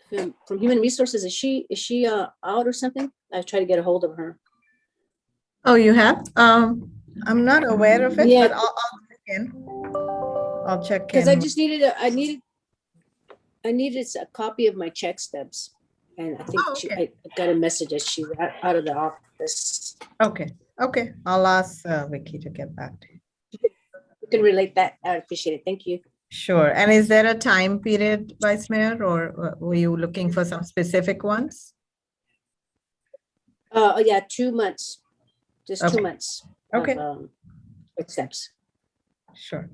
from Human Resources. Is she out or something? I tried to get a hold of her. Oh, you have? I'm not aware of it, Yeah. but I'll check in. I'll check in. Because I just needed I needed a copy of my check stubs, and I think I got a message that she's out of the office. Okay. Okay. I'll ask Vicky to get back to you. You can relate that. I appreciate it. Thank you. Sure. And is there a time period, Vice Mayor, or were you looking for some specific ones? Yeah, 2 months. Just 2 months. Okay. Steps. Sure.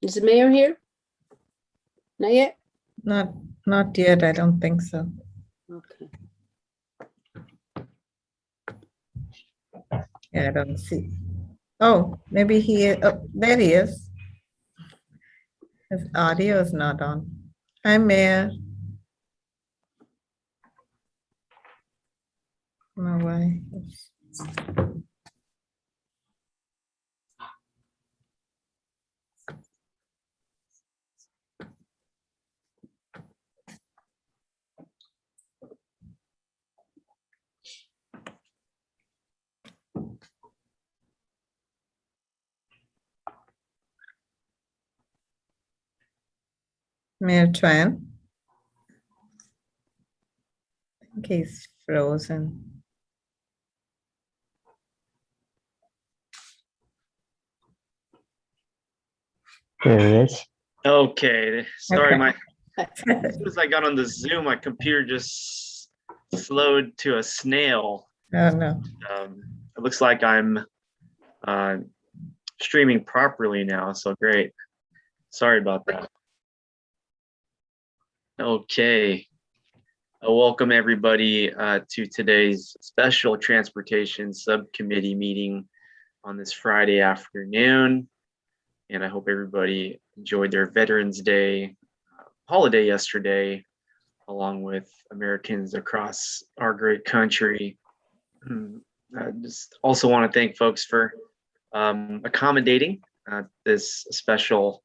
Is the mayor here? Not yet? Not yet. I don't think so. Okay. Yeah, I don't see. Oh, maybe there he is. His audio is not on. Hi, Mayor. No way. Mayor Tran. I think he's frozen. There it is. Okay, sorry, Okay. as soon as I got on the Zoom, my computer just slowed to a snail. Oh, no. It looks like I'm streaming properly now, so great. Sorry about that. Okay, welcome everybody to today's special transportation subcommittee meeting on this Friday afternoon. And I hope everybody enjoyed their Veterans Day holiday yesterday, along with Americans across our great country. I just also want to thank folks for accommodating this special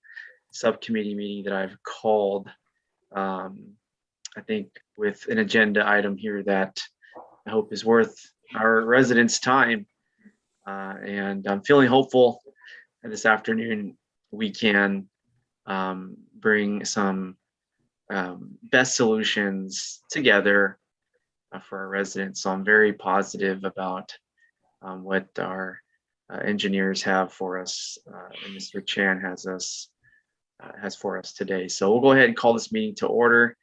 subcommittee meeting that I've called. I think with an agenda item here that I hope is worth our residents' time. And I'm feeling hopeful that this afternoon we can bring some best solutions together for our residents. So I'm very positive about what our engineers have for us, and Mr. Chan has for us today. So we'll go ahead and call this meeting to order,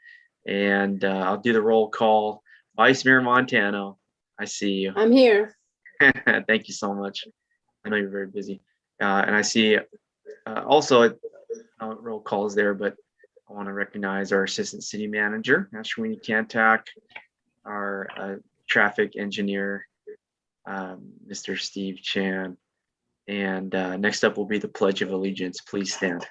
and I'll do the roll call. Vice Mayor Montano, I see you. I'm here. Thank you so much. I know you're very busy, and I see also roll call is there, but I want to recognize our Assistant City Manager, Ashwini Kantak, our traffic engineer, Mr. Steve Chan. And next up will be the Pledge of Allegiance. Please stand.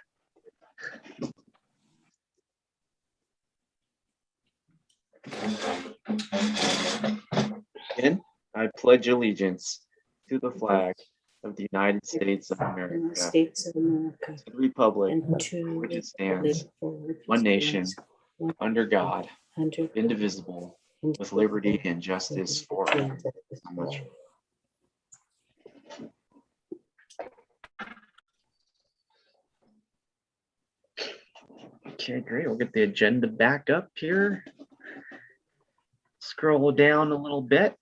Again, I pledge allegiance to the flag of the United States of America, to the republic for which it stands, one nation, under God, indivisible, with liberty and justice for all. So much. Okay, great. We'll get the agenda back up here. Scroll down a little bit.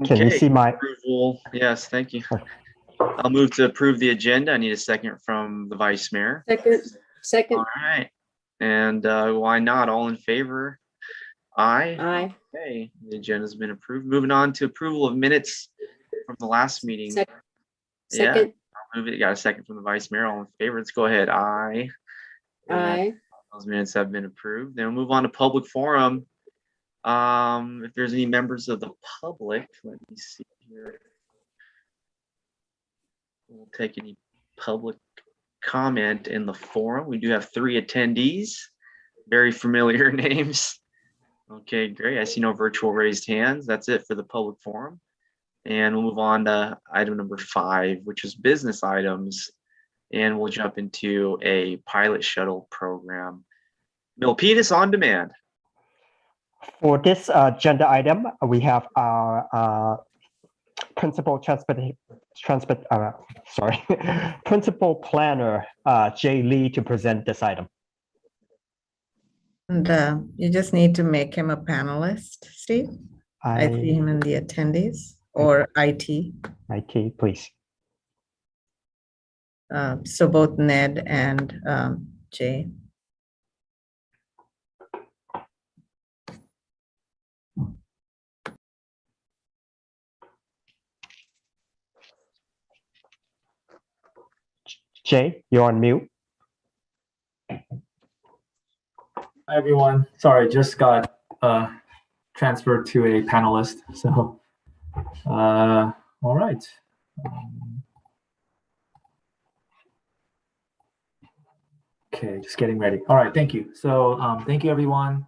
Can you Okay, see my, approval. Yes, thank you. I'll move to approve the agenda. I need a second from the vice mayor. Second, All right. And why not? All in favor? Aye. aye. Okay, the agenda's been approved. Moving on to approval of minutes from the last meeting. Sec- Yeah, Second, I'll move it. Got a second from the vice mayor. All in favor? Let's go ahead. Aye. And aye. those minutes have been approved. Then we'll move on to public forum. If there's any members of the public, let me see here. We'll take any public comment in the forum. We do have 3 attendees, very familiar names. Okay, great. I see no virtual raised hands. That's it for the public forum. And we'll move on to item number 5, which is business items. And we'll jump into a pilot shuttle program. Milpitas on demand. for this agenda item, we have our principal principal planner, Jay Lee, to present this item. And you just need to make him a panelist, Steve. I see him in the attendees or IT. IT, please. So both Ned and Jay. Jay, you're on mute. Hi, everyone. Sorry, just got transferred to a panelist. So, all right. Okay, just getting ready. All right, thank you. So thank you, everyone,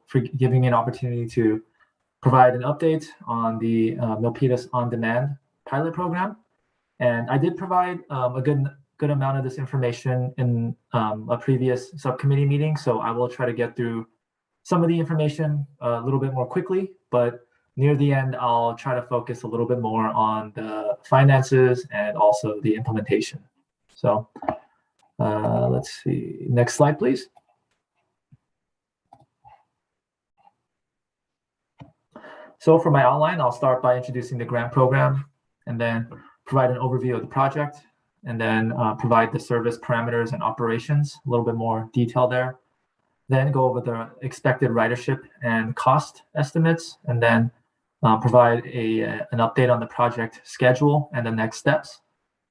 for giving me an opportunity to provide an update on the Milpitas On Demand pilot program. And I did provide a good amount of this information in a previous subcommittee meeting. So I will try to get through some of the information a little bit more quickly, but near the end, I'll try to focus a little bit more on the finances and also the implementation. So let's see, next slide, please. So for my outline, I'll start by introducing the grant program and then provide an overview of the project, and then provide the service parameters and operations, a little bit more detail there. Then go over the expected ridership and cost estimates, and then provide an update on the project schedule and the next steps.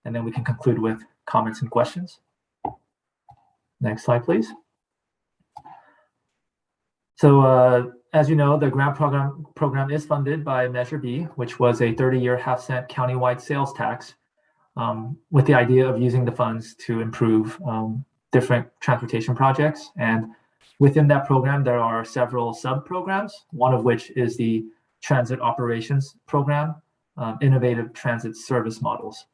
And then we can conclude with comments and questions. Next slide, please. So as you know, the grant program is funded by Measure B, which was a 30-year half-cent countywide sales tax, with the idea of using the funds to improve different transportation projects. And within that program, there are several sub-programs, one of which is the Transit Operations Program, Innovative Transit Service Models,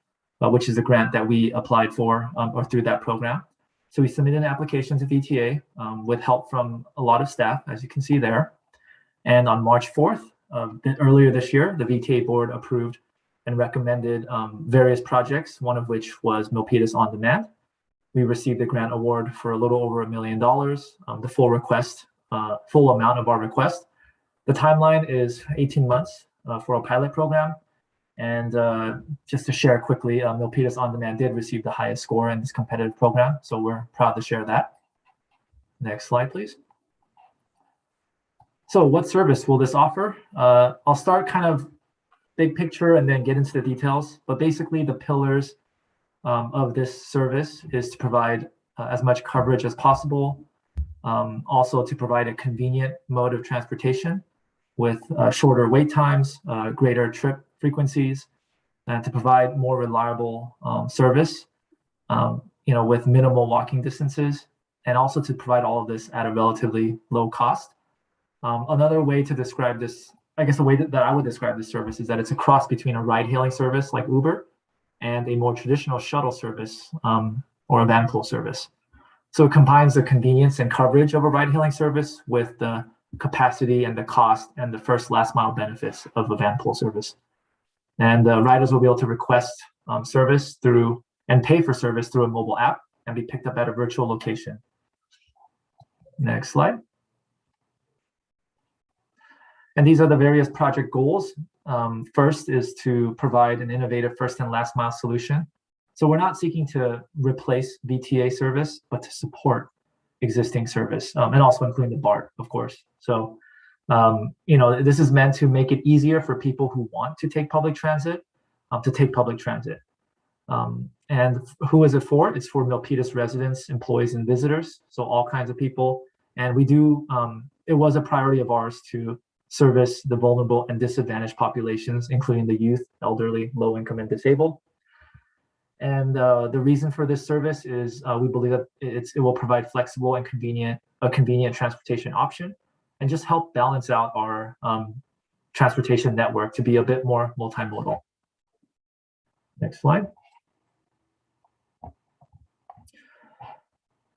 which is a grant that we applied for or through that program. So we submitted an application to VTA with help from a lot of staff, as you can see there. And on March 4th, earlier this year, the VTA board approved and recommended various projects, one of which was Milpitas On Demand. We received a grant award for a little over $1 million, the full amount of our request. The timeline is 18 months for a pilot program. And just to share quickly, Milpitas On Demand did receive the highest score in this competitive program, so we're proud to share that. Next slide, please. So what service will this offer? I'll start kind of big picture and then get into the details, but basically the pillars of this service is to provide as much coverage as possible, also to provide a convenient mode of transportation with shorter wait times, greater trip frequencies, and to provide more reliable service, with minimal walking distances, and also to provide all of this at a relatively low cost. Another way to describe this, I guess the way that I would describe this service is that it's a cross between a ride-hailing service like Uber and a more traditional shuttle service or a van pool service. So it combines the convenience and coverage of a ride-hailing service with the capacity and the cost and the first last mile benefits of a van pool service. And riders will be able to request service through and pay for service through a mobile app and be picked up at a virtual location. Next slide. And these are the various project goals First is to provide an innovative first and last mile solution. So we're not seeking to replace VTA service, but to support existing service, and also including the BART, of course. So, this is meant to make it easier for people who want to take public transit to take public transit. And who is it for? It's for Milpitas residents, employees, and visitors. So all kinds of people. And we do, it was a priority of ours to service the vulnerable and disadvantaged populations, including the youth, elderly, low income, and disabled. And the reason for this service is we believe that it will provide flexible and convenient transportation option, and just help balance out our transportation network to be a bit more multimodal. Next slide.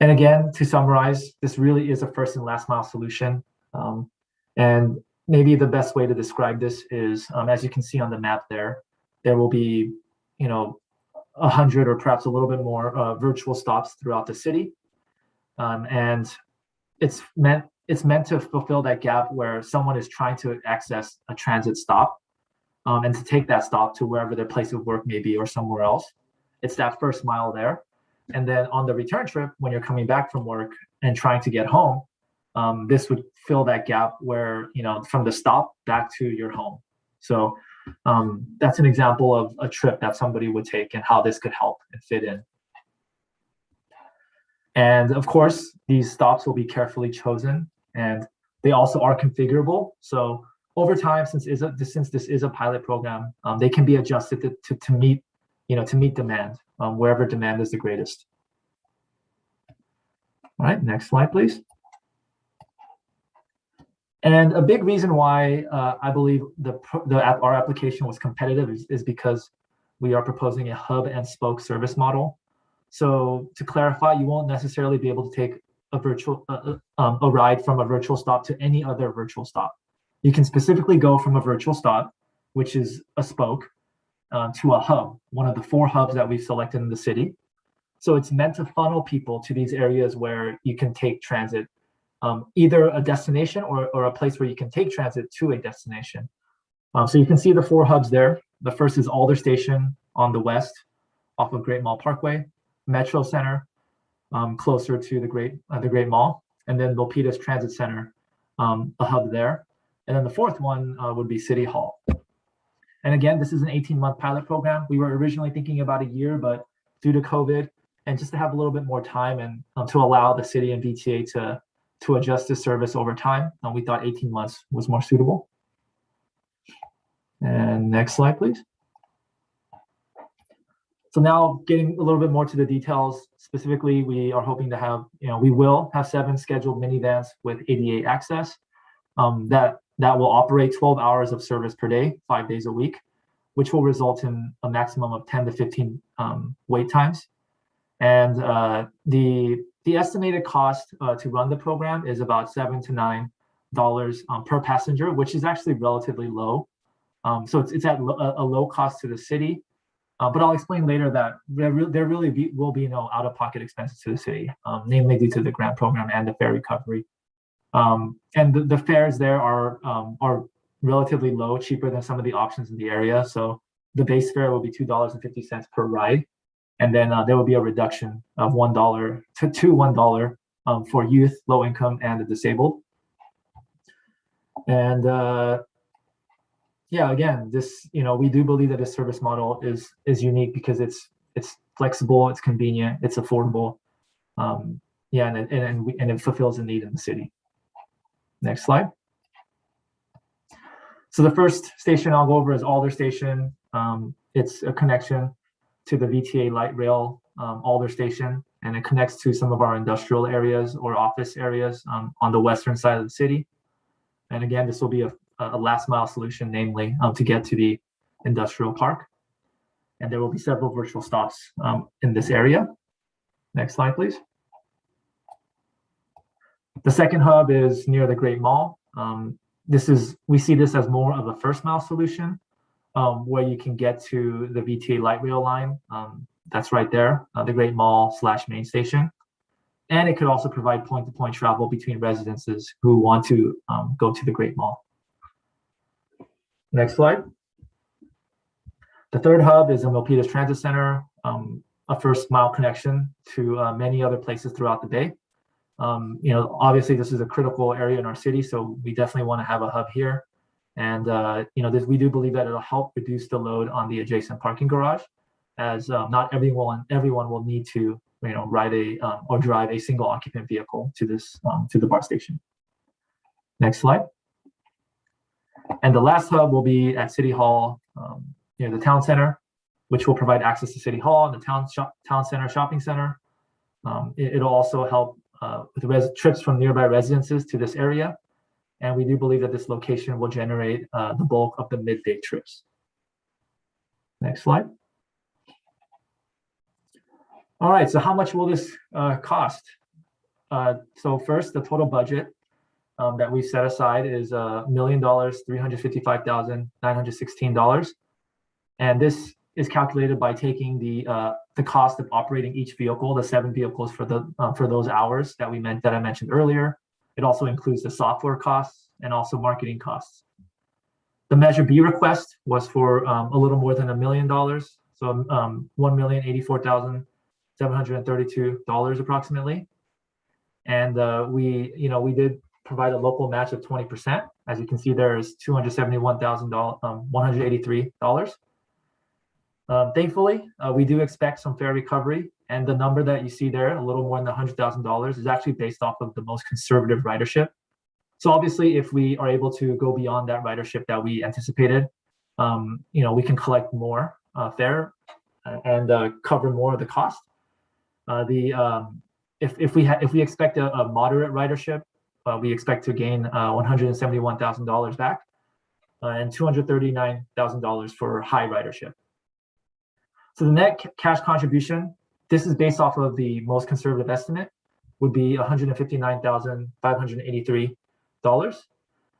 And again, to summarize, this really is a first and last mile solution. And maybe the best way to describe this is, as you can see on the map there will be, 100 or perhaps a little bit more virtual stops throughout the city. And it's meant to fulfill that gap where someone is trying to access a transit stop and to take that stop to wherever their place of work may be or somewhere else. It's that first mile there. And then on the return trip, when you're coming back from work and trying to get home, this would fill that gap where, from the stop back to your home. So that's an example of a trip that somebody would take and how this could help and fit in. And of course, these stops will be carefully chosen, and they also are configurable. So over time, since this is a pilot program, they can be adjusted to meet demand wherever demand is the greatest. All right, next slide, please. And a big reason why I believe our application was competitive is because we are proposing a hub and spoke service model. So to clarify, you won't necessarily be able to take a ride from a virtual stop to any other virtual stop. You can specifically go from a virtual stop, which is a spoke, to a hub, one of the 4 hubs that we've selected in the city. So it's meant to funnel people to these areas where you can take transit, either a destination or a place where you can take transit to a destination. So you can see the 4 hubs there. The first is Alder Station on the west off of Great Mall Parkway, Metro Center, closer to the Great Mall, and then Milpitas Transit Center, a hub there. And then the 4th one would be City Hall. And again, this is an 18-month pilot program. We were originally thinking about a year, but due to COVID and just to have a little bit more time and to allow the city and VTA to adjust the service over time, we thought 18 months was more suitable. And next slide, please. So now getting a little bit more to the details, specifically, we are hoping to have, we will have 7 scheduled minivans with ADA access that will operate 12 hours of service per day, 5 days a week, which will result in a maximum of 10 to 15 wait times. And the estimated cost to run the program is about $7 to $9 per passenger, which is actually relatively low. So it's at a low cost to the city. But I'll explain later that there really will be no out-of-pocket expenses to the city, namely due to the grant program and the fare recovery. And the fares there are relatively low, cheaper than some of the options in the area. So the base fare will be $2.50 per ride. And then there will be a reduction of $1 to $1 for youth, low income, and the disabled. And yeah, again, this, we do believe that this service model is unique because it's flexible, it's convenient, it's affordable. Yeah, and it fulfills a need in the city. Next slide. So the first station I'll go over is Alder Station. It's a connection to the VTA light rail Alder Station, and it connects to some of our industrial areas or office areas on the western side of the city. And again, this will be a last mile solution, namely to get to the industrial park. And there will be several virtual stops in this area. Next slide, please. The second hub is near the Great Mall. We see this as more of a first mile solution where you can get to the VTA light rail line. That's right there, the Great Mall / main station. And it could also provide point-to-point travel between residences who want to go to the Great Mall. Next slide. The third hub is the Milpitas Transit Center, a first mile connection to many other places throughout the day. Obviously this is a critical area in our city, so we definitely want to have a hub here. And we do believe that it'll help reduce the load on the adjacent parking garage, as not everyone will need to ride or drive a single occupant vehicle to the BART station. Next slide. And the last hub will be at City Hall, near the town center, which will provide access to City Hall and the town center shopping center. It'll also help with trips from nearby residences to this area. And we do believe that this location will generate the bulk of the midday trips. Next slide. All right, so how much will this cost? So first, the total budget that we set aside is $1,355,916. And this is calculated by taking the cost of operating each vehicle, the 7 vehicles for those hours that I mentioned earlier. It also includes the software costs and also marketing costs. The Measure B request was for a little more than $1 million, so $1,084,732 approximately. And we did provide a local match of 20%. As you can see, there is $271,183. Thankfully, we do expect some fair recovery, and the number that you see there, a little more than $100,000, is actually based off of the most conservative ridership. So obviously, if we are able to go beyond that ridership that we anticipated, we can collect more fare and cover more of the cost. If we expect a moderate ridership, we expect to gain $171,000 back and $239,000 for high ridership. So the net cash contribution, this is based off of the most conservative estimate, would be $159,583.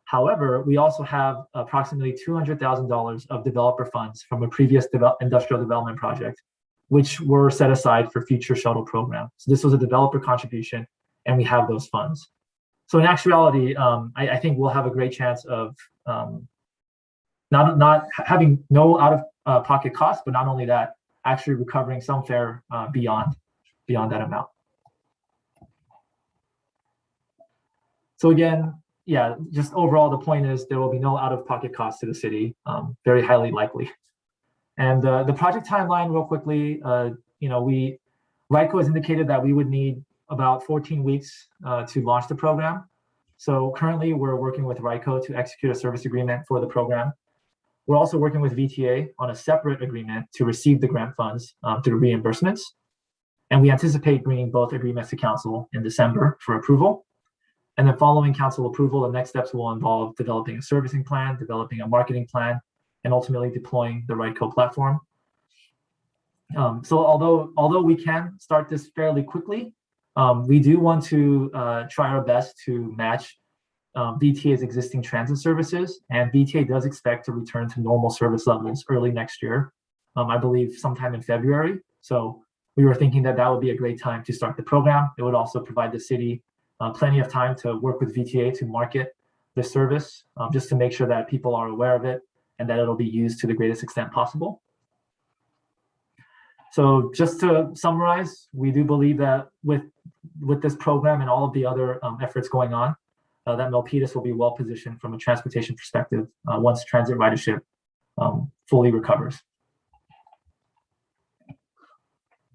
However, we also have approximately $200,000 of developer funds from a previous industrial development project, which were set aside for future shuttle programs. So this was a developer contribution, and we have those funds. So in actuality, I think we'll have a great chance of not having no out-of-pocket costs, but not only that, actually recovering some fare beyond that amount. So again, yeah, just overall, the point is there will be no out-of-pocket costs to the city, very highly likely. And the project timeline, real quickly, RICO has indicated that we would need about 14 weeks to launch the program. So currently, we're working with RICO to execute a service agreement for the program. We're also working with VTA on a separate agreement to receive the grant funds through reimbursements. And we anticipate bringing both agreements to council in December for approval. And then following council approval, the next steps will involve developing a servicing plan, developing a marketing plan, and ultimately deploying the RICO platform. So although we can start this fairly quickly, we do want to try our best to match VTA's existing transit services, and VTA does expect to return to normal service levels early next year, I believe sometime in February. So we were thinking that would be a great time to start the program. It would also provide the city plenty of time to work with VTA to market the service, just to make sure that people are aware of it and that it'll be used to the greatest extent possible. So just to summarize, we do believe that with this program and all of the other efforts going on, that Milpitas will be well positioned from a transportation perspective once transit ridership fully recovers.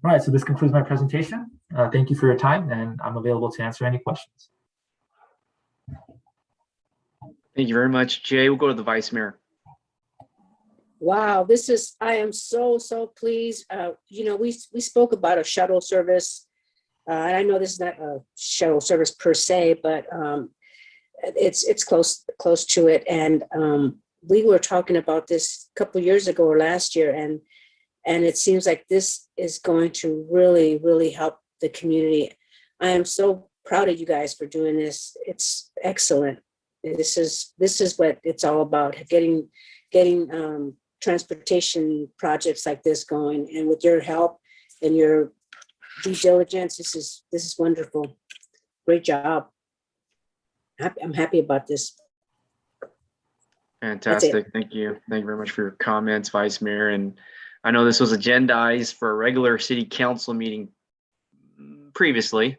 All right, so this concludes my presentation. Thank you for your time, and I'm available to answer any questions. Thank you very much, Jay. We'll go to the Vice Mayor. Wow, I am so pleased. We spoke about a shuttle service, and I know this is not a shuttle service per se, but it's close to it. And we were talking about this a couple years ago or last year, and it seems like this is going to really help the community. I am so proud of you guys for doing this. It's excellent. This is what it's all about, getting transportation projects like this going, and with your help and your due diligence, this is wonderful. Great job. I'm happy about this. Fantastic. Thank you. Thank you very much for your comments, Vice Mayor. And I know this was agendized for a regular city council meeting previously,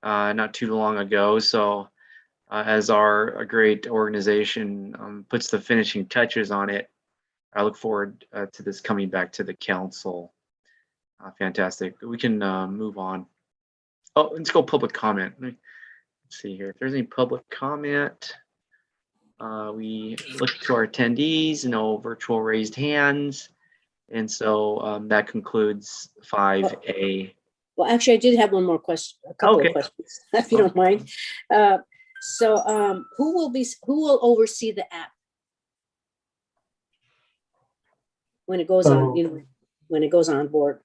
not too long ago. So as a great organization puts the finishing touches on it, I look forward to this coming back to the council. Fantastic. We can move on. Oh, let's go public comment. Let's see here. If there's any public comment, we look to our attendees, no virtual raised hands. And so that concludes 5A. Well, actually, I did have one more question, a couple Okay. of questions, if you don't mind. Who will oversee the app? When it goes on, when it goes on board,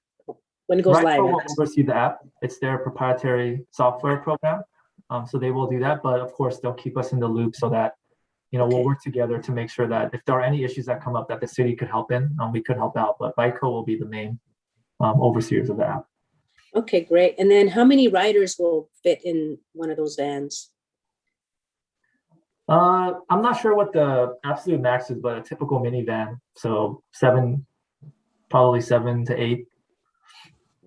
when it goes live. Ryko will oversee the app. It's their proprietary software program. So they will do that, but of course they'll keep us in the loop so that, we'll work together to make sure that if there are any issues that come up that the city could help in, we could help out, but Ryko will be the main overseers of the app. Okay, great. And then how many riders will fit in one of those vans? I'm not sure what the absolute max is, but a typical minivan, so probably 7 to 8.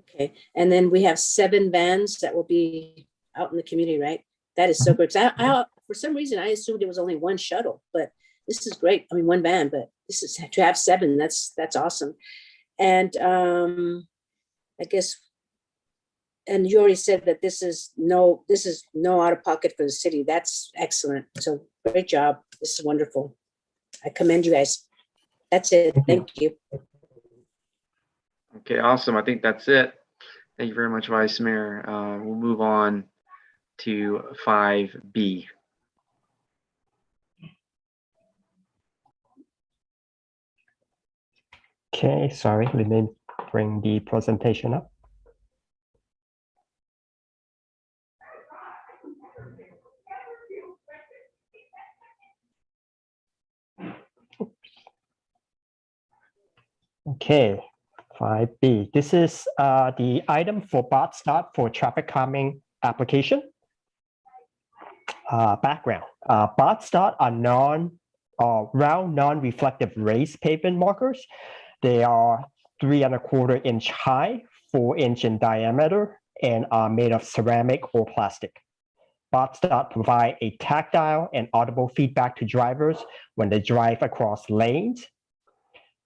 Okay, and then we have 7 vans that will be out in the community, right? That is so good. 'Cause I for some reason, I assumed it was only one shuttle, but this is great. I mean, one van, but this is to have 7. That's awesome. And I guess, and you already said that this is no out of pocket for the city. That's excellent. So great job. This is wonderful. I commend you guys. That's it. Thank you. Okay, awesome. I think that's it. Thank you very much, Vice Mayor. We'll move on to 5B. Okay, sorry, let me bring the presentation up. Okay, 5B. This is the item for BOT start for traffic calming application. Background. BOT start are round non-reflective raised pavement markers. They are 3¼ inch high, 4 inch in diameter, and are made of ceramic or plastic. BOT start provide a tactile and audible feedback to drivers when they drive across lanes.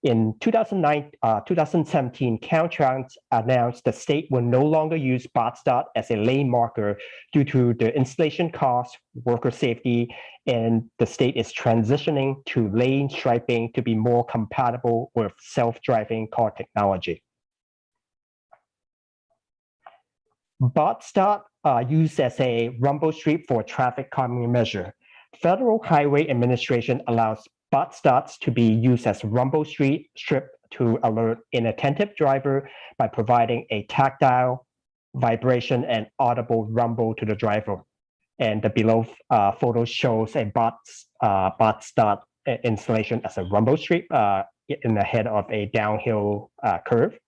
In 2017, Caltrans announced the state will no longer use BOT start as a lane marker due to the installation costs, worker safety, and the state is transitioning to lane striping to be more compatible with self-driving car technology. BOT start are used as a rumble strip for traffic calming measure. Federal Highway Administration allows BOT starts to be used as rumble strip to alert inattentive driver by providing a tactile vibration and audible rumble to the driver. And the below photo shows a BOT start installation as a rumble strip in the head of a downhill curve.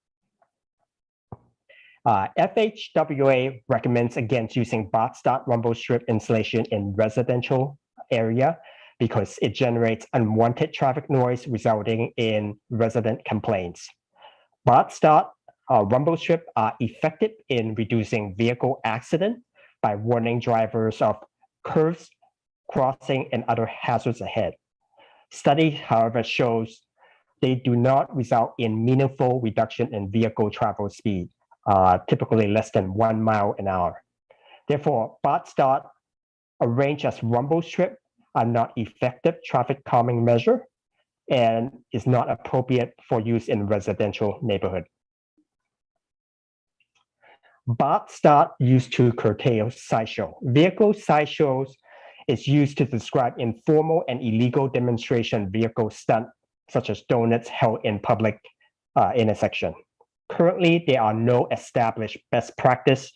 FHWA recommends against using BOT start rumble strip installation in residential area because it generates unwanted traffic noise resulting in resident complaints. BOT start rumble strip are effective in reducing vehicle accident by warning drivers of curves, crossing, and other hazards ahead. Study, however, shows they do not result in meaningful reduction in vehicle travel speed, typically less than 1 mile an hour. Therefore, BOT start arranged as rumble strip are not effective traffic calming measure and is not appropriate for use in residential neighborhood. BOT start used to curtail sideshow. Vehicle sideshows is used to describe informal and illegal demonstration vehicle stunt, such as donuts held in public intersection. Currently, there are no established best practice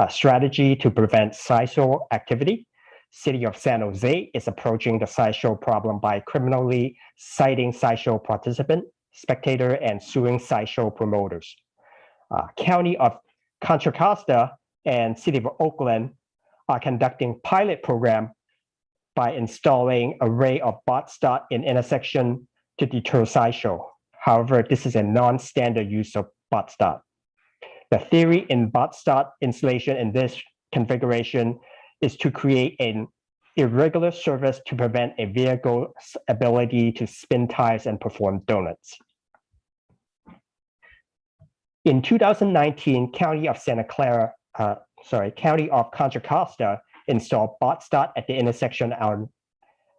strategy to prevent sideshow activity. City of San Jose is approaching the sideshow problem by criminally citing sideshow participant, spectator, and suing sideshow promoters. County of Contra Costa and City of Oakland are conducting pilot program by installing array of BOT start in intersection to deter sideshow. However, this is a non-standard use of bot start. The theory in bot start installation in this configuration is to create an irregular service to prevent a vehicle's ability to spin tires and perform donuts. In 2019, County of Contra Costa installed bot start at the intersection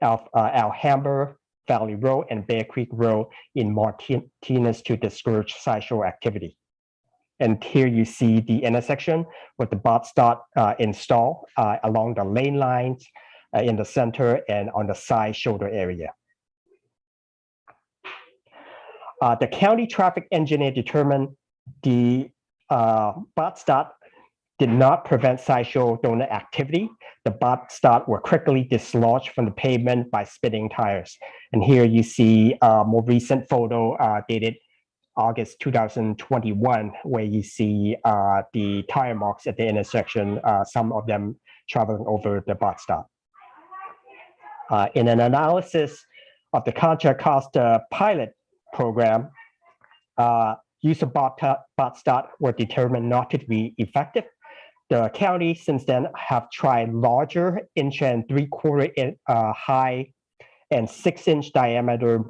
of Alhambra Valley Road and Bear Creek Road in Martinez to discourage sideshow activity. And here you see the intersection with the bot start installed along the lane lines in the center and on the side shoulder area. The county traffic engineer determined the bot start did not prevent sideshow donut activity. The bot start were quickly dislodged from the pavement by spinning tires. And here you see a more recent photo dated August 2021, where you see the tire marks at the intersection, some of them traveling over the bot stop. In an analysis of the Contra Costa pilot program, use of bot start were determined not to be effective. The county since then have tried larger 1.75-inch high and 6-inch diameter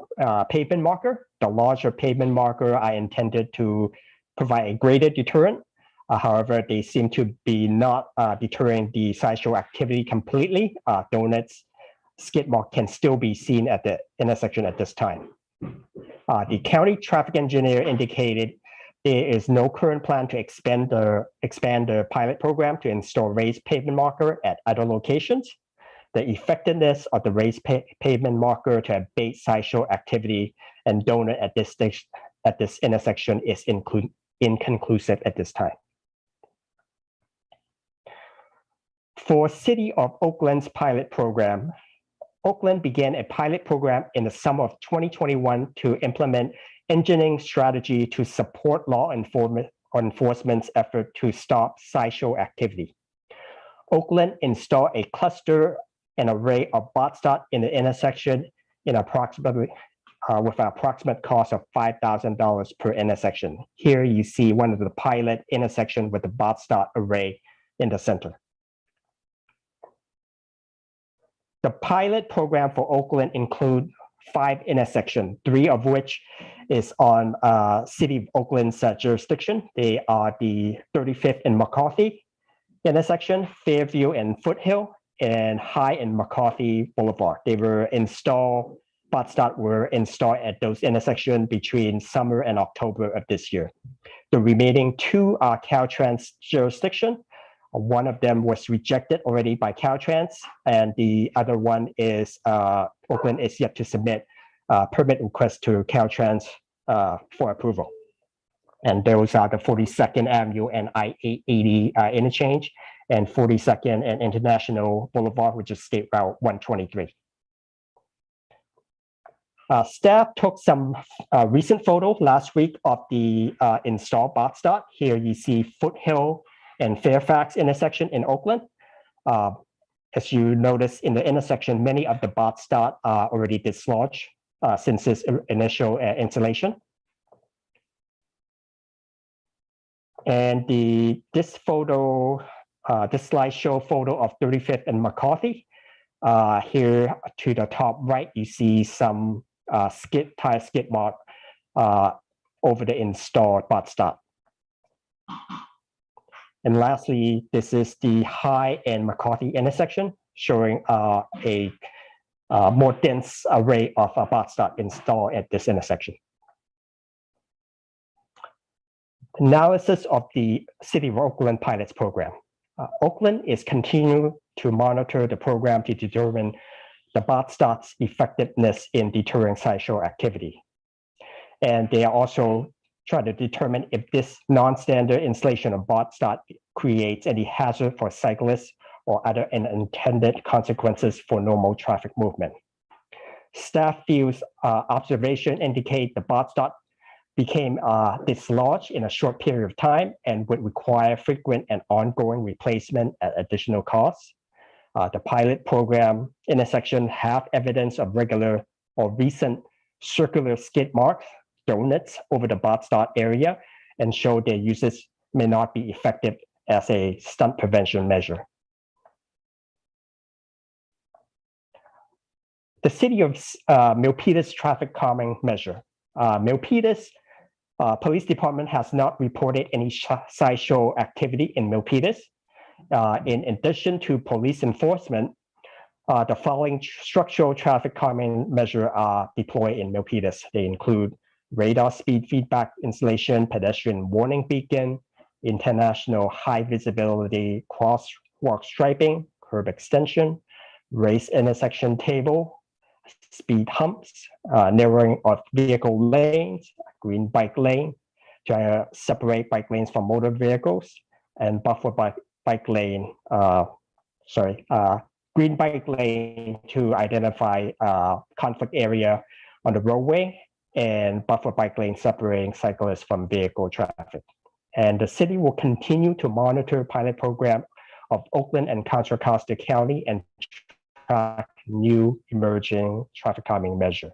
pavement marker. The larger pavement marker are intended to provide a greater deterrent. However, they seem to be not deterring the sideshow activity completely. Donuts skid mark can still be seen at the intersection at this time. The county traffic engineer indicated there is no current plan to expand the pilot program to install raised pavement marker at other locations. The effectiveness of the raised pavement marker to abate sideshow activity and donut at this intersection is inconclusive at this time. For City of Oakland's pilot program, Oakland began a pilot program in the summer of 2021 to implement engineering strategy to support law enforcement's effort to stop sideshow activity. Oakland installed a cluster and array of bot start in the intersection in approximately with an approximate cost of $5,000 per intersection. Here you see one of the pilot intersection with the bot start array in the center. The pilot program for Oakland include 5 intersections, 3 of which is on City of Oakland's jurisdiction. They are the 35th and McCarthy intersection, Fairview and Foothill, and High and McCarthy Boulevard. They were installed, bot start were installed at those intersections between summer and October of this year. The remaining 2 are Caltrans jurisdiction. One of them was rejected already by Caltrans, and the other one is Oakland is yet to submit permit request to Caltrans for approval. And those are the 42nd Avenue and I-880 interchange, and 42nd and International Boulevard, which is State Route 123. Staff took some recent photos last week of the installed bot start. Here you see Foothill and Fairfax intersection in Oakland. As you notice in the intersection, many of the bot start are already dislodged since its initial installation. And this photo, this slideshow photo of 35th and McCarthy. Here to the top right, you see some tire skid mark over the installed bot start. And lastly, this is the High and McCarthy intersection, showing a more dense array of bot start installed at this intersection. Analysis of the City of Oakland pilots program. Oakland is continuing to monitor the program to determine the bot start's effectiveness in deterring sideshow activity. And they are also trying to determine if this non-standard installation of bot start creates any hazard for cyclists or other unintended consequences for normal traffic movement. Staff views observation indicate the bot start became dislodged in a short period of time and would require frequent and ongoing replacement at additional costs. The pilot program intersection have evidence of regular or recent circular skid marks donuts over the bot dot area and show their uses may not be effective as a stunt prevention measure. The city of Milpitas traffic calming measure. Milpitas Police Department has not reported any sideshow activity in Milpitas. In addition to police enforcement, the following structural traffic calming measures are deployed in Milpitas. They include radar speed feedback installation, pedestrian warning beacon, international high visibility crosswalk striping, curb extension, raised intersection table, speed humps, narrowing of vehicle lanes, green bike lane to separate bike lanes from motor vehicles, and buffer bike lane, green bike lane to identify conflict area on the roadway, and buffer bike lane separating cyclists from vehicle traffic. And the city will continue to monitor pilot program of Oakland and Contra Costa County and track new emerging traffic calming measure.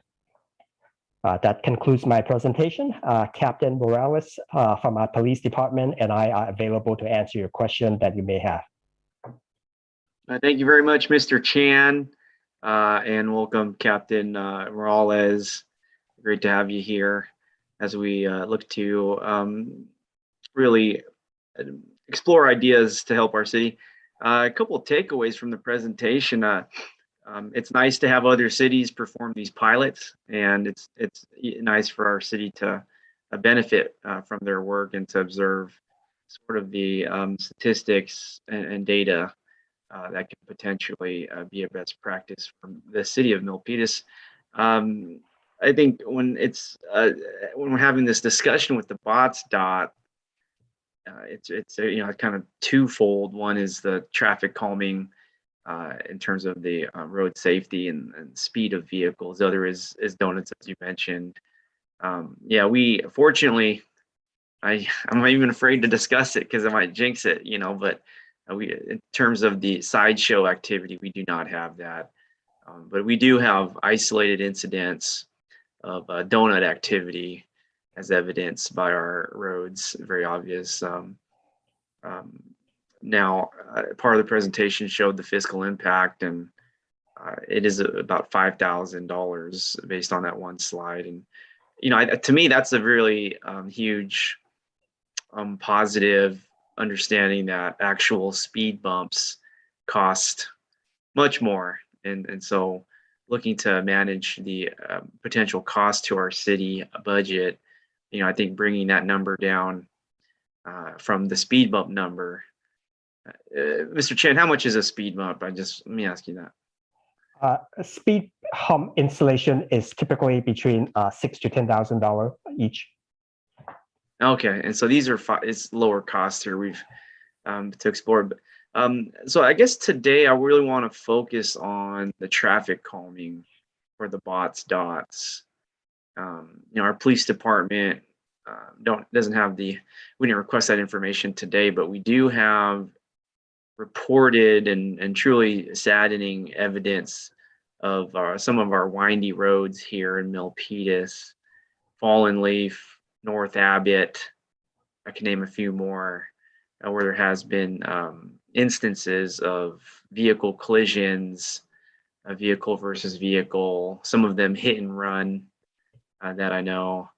That concludes my presentation. Captain Morales from our police department and I are available to answer your question that you may have. Thank you very much, Mr. Chan, and welcome, Captain Morales. Great to have you here as we look to really explore ideas to help our city. A couple of takeaways from the presentation. It's nice to have other cities perform these pilots, and it's nice for our city to benefit from their work and to observe sort of the statistics and data that can potentially be a best practice from the city of Milpitas. I think when we're having this discussion with the bots dot, it's kind of twofold. One is the traffic calming in terms of the road safety and speed of vehicles. The other is donuts, as you mentioned. Yeah, we fortunately, I'm not even afraid to discuss it because I might jinx it, but in terms of the sideshow activity, we do not have that. But we do have isolated incidents of donut activity as evidenced by our roads, very obvious. Now, part of the presentation showed the fiscal impact, and it is about $5,000 based on that one slide. And, to me, that's a really huge positive understanding that actual speed bumps cost much more. And so looking to manage the potential cost to our city budget, I think bringing that number down from the speed bump number. Mr. Chen, how much is a speed bump? Let me ask you that. A speed hump installation is typically between $6,000 to $10,000 each. Okay, and so these are it's lower cost here. We've to explore. But, so I guess today I really want to focus on the traffic calming for the bots dots. Our police department doesn't have we didn't request that information today, but we do have reported and truly saddening evidence of some of our windy roads here in Milpitas, Fallen Leaf, North Abbott. I can name a few more where there has been instances of vehicle collisions, vehicle versus vehicle, some of them hit and run that I know.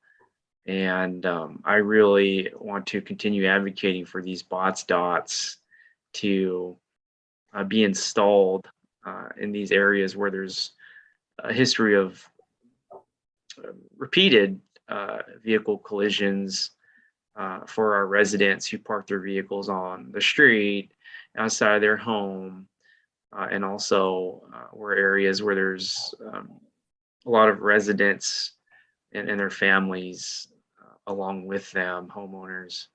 And I really want to continue advocating for these bots dots to be installed in these areas where there's a history of repeated vehicle collisions for our residents who park their vehicles on the street, outside of their home, and also where areas where there's a lot of residents and their families along with them, homeowners.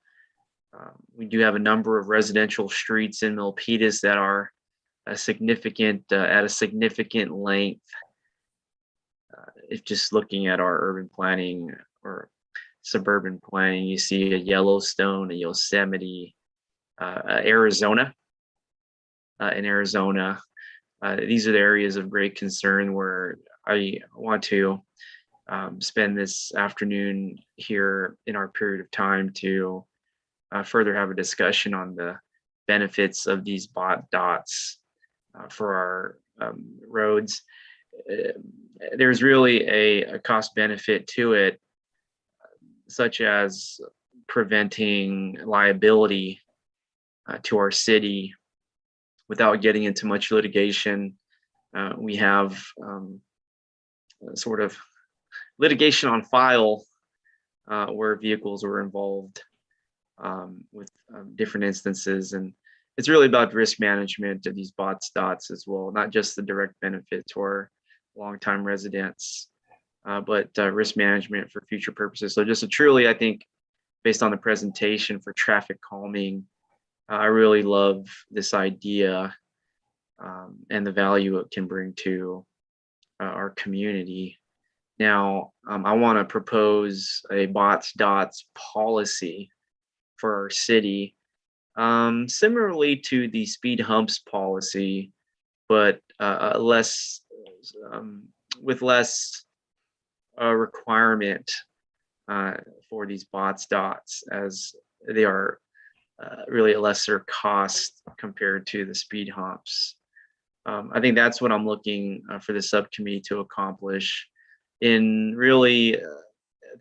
We do have a number of residential streets in Milpitas that are at a significant length. If just looking at our urban planning or suburban planning, you see a Yellowstone, a Yosemite, Arizona. In Arizona, these are the areas of great concern where I want to spend this afternoon here in our period of time to further have a discussion on the benefits of these bot dots for our roads. There's really a cost benefit to it, such as preventing liability to our city without getting into much litigation. We have sort of litigation on file where vehicles were involved with different instances. And it's really about risk management of these bots dots as well, not just the direct benefit to our longtime residents, but risk management for future purposes. So just a truly, I think, based on the presentation for traffic calming, I really love this idea and the value it can bring to our community. Now, I want to propose a bots dots policy for our city, similarly to the speed humps policy, but less with less requirement for these bots dots, as they are really a lesser cost compared to the speed humps. I think that's what I'm looking for the subcommittee to accomplish, in really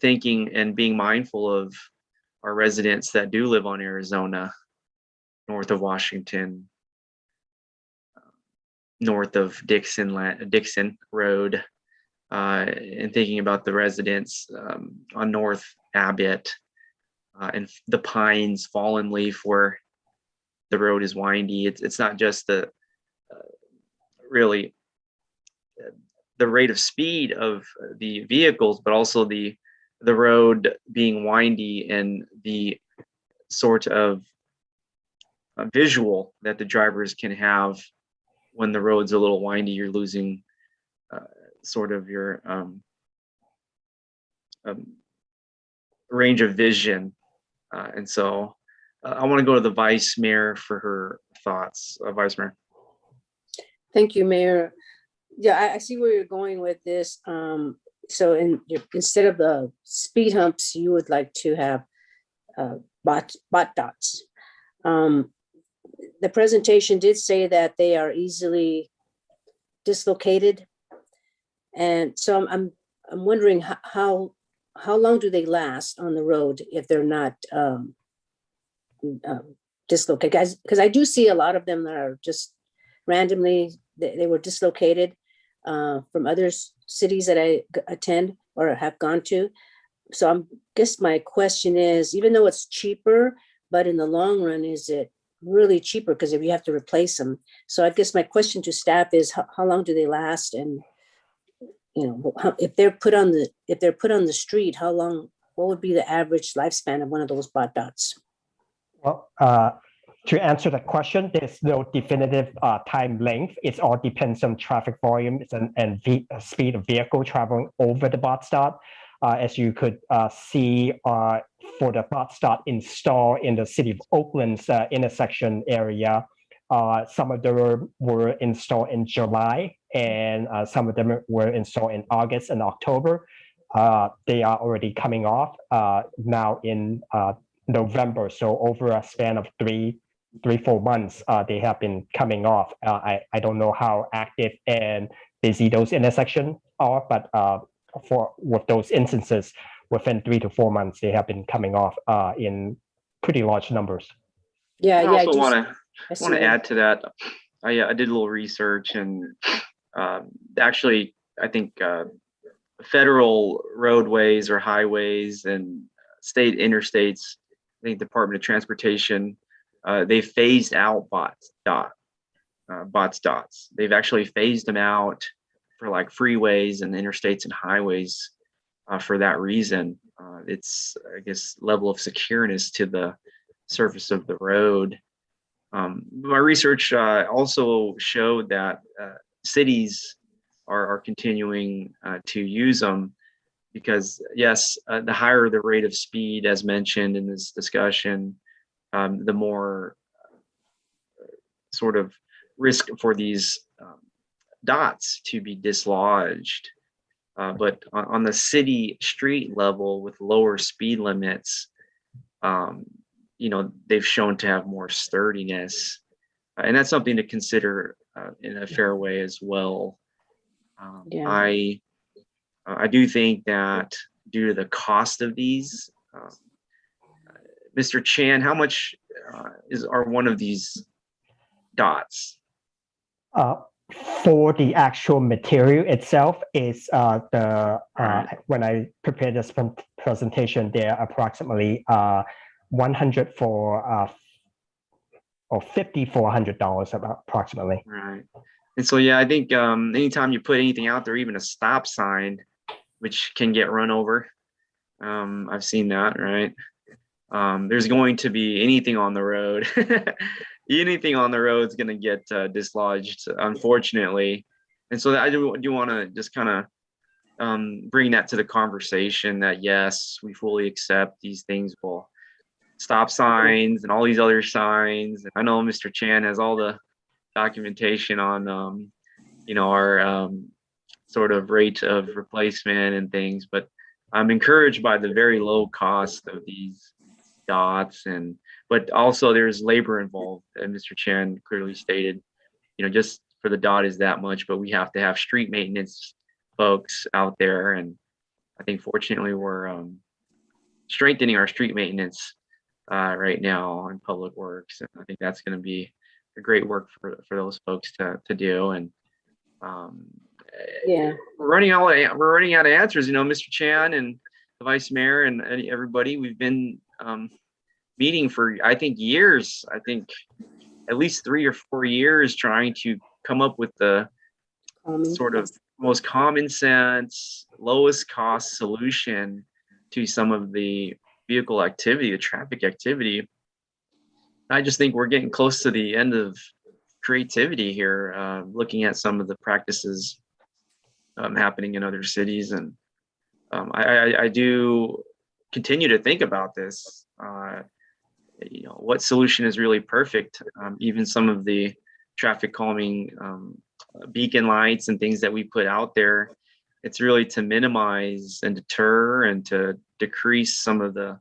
thinking and being mindful of our residents that do live on Arizona, north of Washington, north of Dixon Road, and thinking about the residents on North Abbott and the Pines, Fallen Leaf, where the road is windy. It's not just the really the rate of speed of the vehicles, but also the road being windy and the sort of visual that the drivers can have when the road's a little windy. You're losing sort of your range of vision. And so I want to go to the Vice Mayor for her thoughts. Vice Mayor. Thank you, Mayor. Yeah, I see where you're going with this. So instead of the speed humps, you would like to have bot dots. The presentation did say that they are easily dislocated, and so I'm wondering how long do they last on the road if they're not dislocated? Because I do see a lot of them that are just randomly they were dislocated from other cities that I attend or have gone to. So I guess my question is, even though it's cheaper, but in the long run, is it really cheaper? Because if you have to replace them. So I guess my question to staff is, how long do they last? And if they're put on the street, how long? What would be the average lifespan of one of those bot dots? Well, to answer the question, there's no definitive time length. It all depends on traffic volume and speed of vehicle traveling over the bot dot. As you could see for the bot dot installed in the city of Oakland's intersection area, some of them were installed in July, and some of them were installed in August and October. They are already coming off now in November. So over a span of 3-4 months, they have been coming off. I don't know how active and busy those intersections are, but with those instances, within 3 to 4 months, they have been coming off in pretty large numbers. Yeah, I yeah. also want to add to that. I did a little research, and actually, I think federal roadways or highways and state interstates, I think Department of Transportation, they phased out bots dots. They've actually phased them out for like freeways and interstates and highways for that reason. It's, I guess, level of secureness to the surface of the road. My research also showed that cities are continuing to use them because, yes, the higher the rate of speed, as mentioned in this discussion, the more sort of risk for these dots to be dislodged. But on the city street level with lower speed limits, they've shown to have more sturdiness. And that's something to consider in a fair way as well. Yeah. I do think that due to the cost of these, Mr. Chan, how much are one of these dots? For the actual material itself is Right. when I prepared this presentation, they're approximately 100 for or 50 for $100 approximately. Right. And so, yeah, I think anytime you put anything out there, even a stop sign, which can get run over, I've seen that, right? There's going to be anything on the road. Anything on the road is going to get dislodged, unfortunately. And so I do want to just kind of bring that to the conversation that, yes, we fully accept these things will stop signs and all these other signs. I know Mr. Chan has all the documentation on, our sort of rate of replacement and things, but I'm encouraged by the very low cost of these dots, but also there's labor involved, and Mr. Chan clearly stated, just for the dot is that much, but we have to have street maintenance folks out there, and I think fortunately we're strengthening our street maintenance right now on public works, and I think that's going to be a great work for those folks to do. And Yeah. we're running out of answers. Mr. Chan and the vice mayor and everybody, we've been meeting for I think years. I think at least 3 or 4 years trying to come up with the sort of most common sense, lowest cost solution to some of the vehicle activity, the traffic activity. I just think we're getting close to the end of creativity here, looking at some of the practices happening in other cities. And I do continue to think about this. What solution is really perfect? Even some of the traffic calming beacon lights and things that we put out there, it's really to minimize and deter and to decrease some of the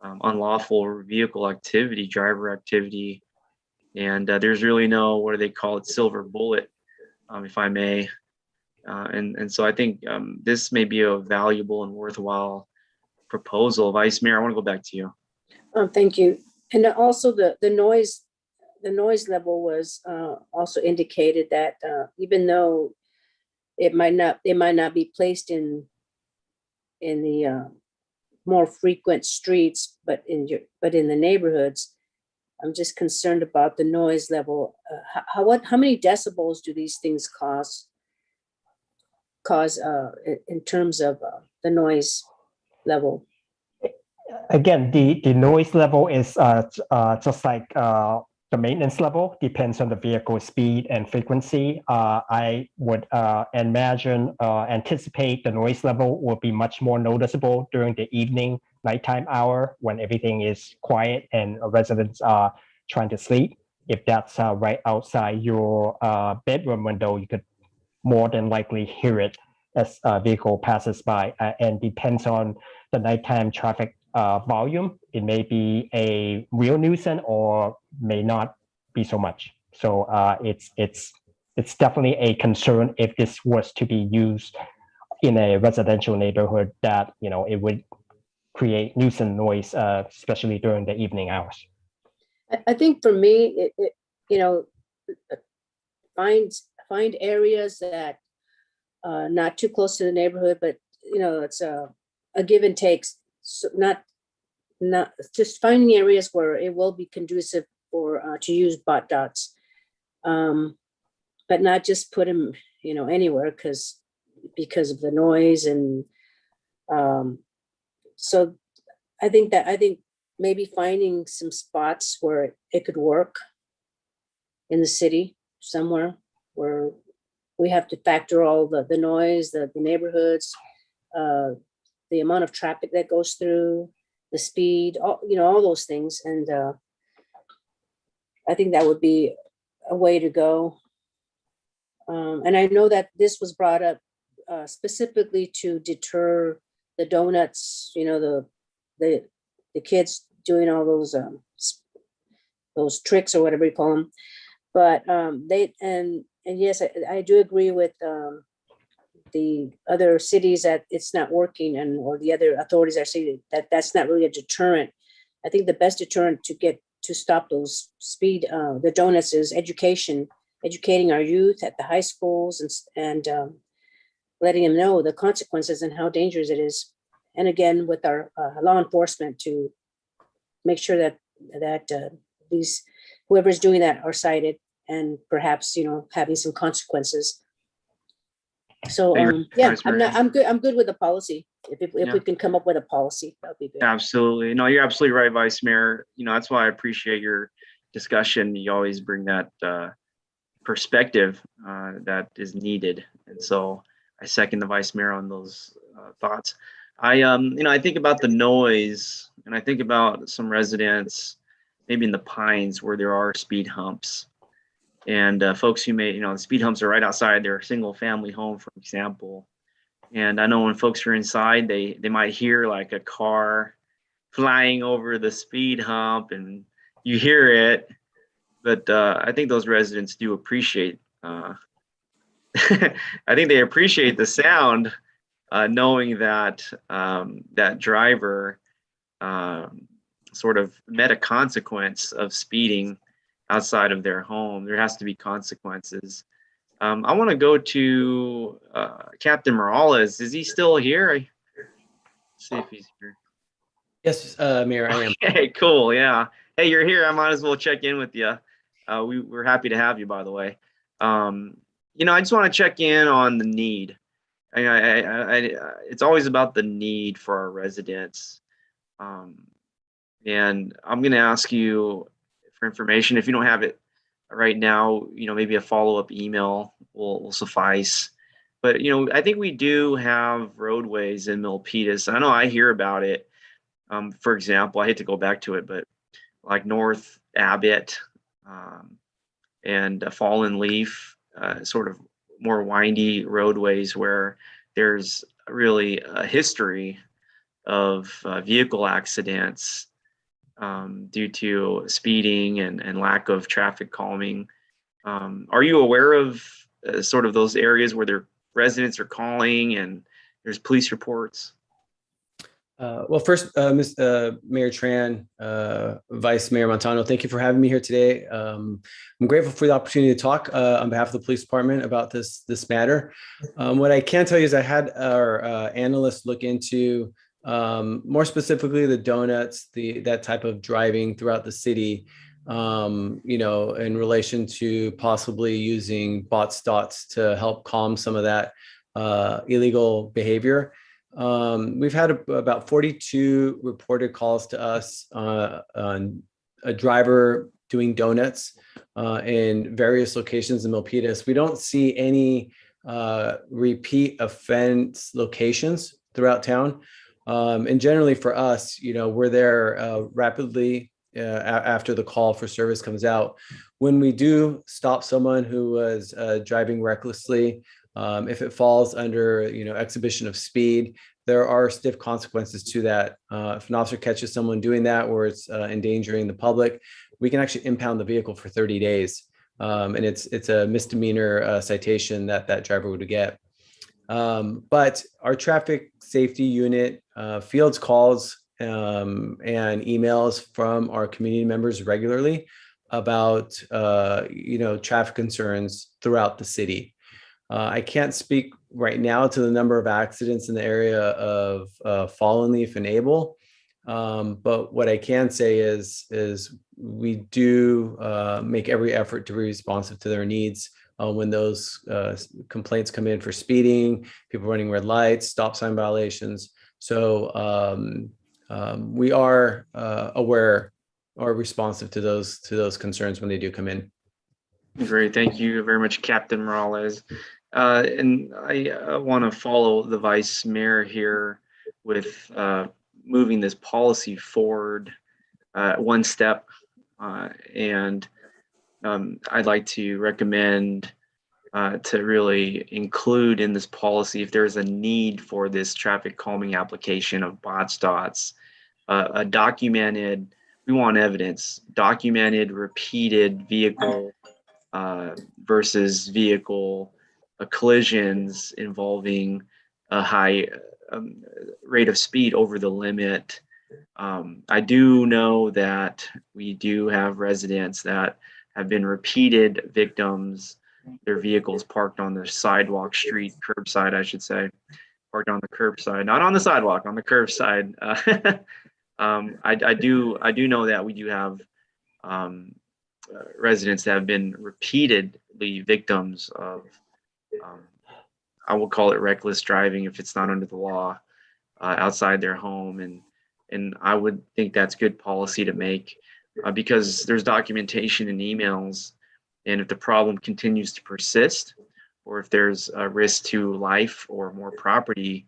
unlawful vehicle activity, driver activity. And there's really no, what do they call it, silver bullet, if I may. And so I think this may be a valuable and worthwhile proposal. Vice Mayor, I want to go back to you. Thank you. And also the noise level was also indicated that even though it might not be placed in the more frequent streets, but in the neighborhoods, I'm just concerned about the noise level. How many decibels do these things cause in terms of the noise level? Again, the noise level is just like the maintenance level, depends on the vehicle speed and frequency. I would anticipate the noise level will be much more noticeable during the evening, nighttime hour when everything is quiet and residents are trying to sleep. If that's right outside your bedroom window, you could more than likely hear it as a vehicle passes by, and depends on the nighttime traffic volume. It may be a real nuisance or may not be so much. So it's definitely a concern if this was to be used in a residential neighborhood, that it would create nuisance noise, especially during the evening hours. I think for me, find areas that not too close to the neighborhood, but it's a give and take. So not just finding areas where it will be conducive for to use bot dots, but not just put them anywhere because of the noise. And so I think maybe finding some spots where it could work in the city somewhere where we have to factor all the noise, the neighborhoods, the amount of traffic that goes through, the speed, all those things. And I think that would be a way to go. And I know that this was brought up specifically to deter the donuts, the kids doing all those tricks or whatever you call them. But and yes, I do agree with the other cities that it's not working, or the other authorities are saying that that's not really a deterrent. I think the best deterrent to stop those the donuts is educating our youth at the high schools, and letting them know the consequences and how dangerous it is. And again, with our law enforcement, to make sure that these whoever's doing that are cited, and perhaps having some consequences. So yeah, Vice Mayor. I'm good with the policy. If Yeah. we can come up with a policy, that'd be good. Absolutely. No, you're absolutely right, Vice Mayor. That's why I appreciate your discussion. You always bring that perspective that is needed. And so I second the Vice Mayor on those thoughts. I think about the noise, and I think about some residents, maybe in the Pines, where there are speed humps. And folks who may, the speed humps are right outside their single family home, for example. And I know when folks are inside, they might hear like a car flying over the speed hump, and you hear it. But I think those residents do appreciate, I think they appreciate the sound, knowing that that driver sort of met a consequence of speeding outside of their home. There has to be consequences. I want to go to Captain Morales. Is he still here? Let's see if he's here. Yes, Mayor, I am. Hey, cool. Yeah. Hey, you're here. I might as well check in with you. We're happy to have you, by the way. I just want to check in on the need. It's always about the need for our residents. And I'm going to ask you for information. If you don't have it right now, maybe a follow-up email will suffice. But, I think we do have roadways in Milpitas. I know I hear about it. For example, I hate to go back to it, but like North Abbott and Fallen Leaf, sort of more windy roadways where there's really a history of vehicle accidents due to speeding and lack of traffic calming. Are you aware of sort of those areas where their residents are calling and there's police reports? Well, first, Mayor Tran, Vice Mayor Montano, thank you for having me here today. I'm grateful for the opportunity to talk on behalf of the police department about this matter. What I can tell you is I had our analysts look into more specifically the donuts, that type of driving throughout the city, in relation to possibly using bot dots to help calm some of that illegal behavior. We've had about 42 reported calls to us on a driver doing donuts in various locations in Milpitas. We don't see any repeat offense locations throughout town. And generally for us, we're there rapidly after the call for service comes out. When we do stop someone who was driving recklessly, if it falls under, exhibition of speed, there are stiff consequences to that. If an officer catches someone doing that, or it's endangering the public, we can actually impound the vehicle for 30 days. And it's a misdemeanor citation that driver would get. But our traffic safety unit fields calls and emails from our community members regularly about, traffic concerns throughout the city. I can't speak right now to the number of accidents in the area of Fallen Leaf and Able, but what I can say is we do make every effort to be responsive to their needs when those complaints come in for speeding, people running red lights, stop sign violations. So we are aware or responsive to those concerns when they do come in. Great, thank you very much, Captain Morales. And I want to follow the Vice Mayor here with moving this policy forward one step. And I'd like to recommend to really include in this policy, if there's a need for this traffic calming application of bot dots, a documented, we want evidence, documented repeated vehicle versus vehicle collisions involving a high rate of speed over the limit. I do know that we do have residents that have been repeated victims, their vehicles parked on the sidewalk, street, curbside, I should say, parked on the curbside, not on the sidewalk, on the curbside. I do know that we do have residents that have been repeatedly victims of, I will call it reckless driving if it's not under the law, outside their home, and I would think that's good policy to make, because there's documentation in emails, and if the problem continues to persist, or if there's a risk to life or more property,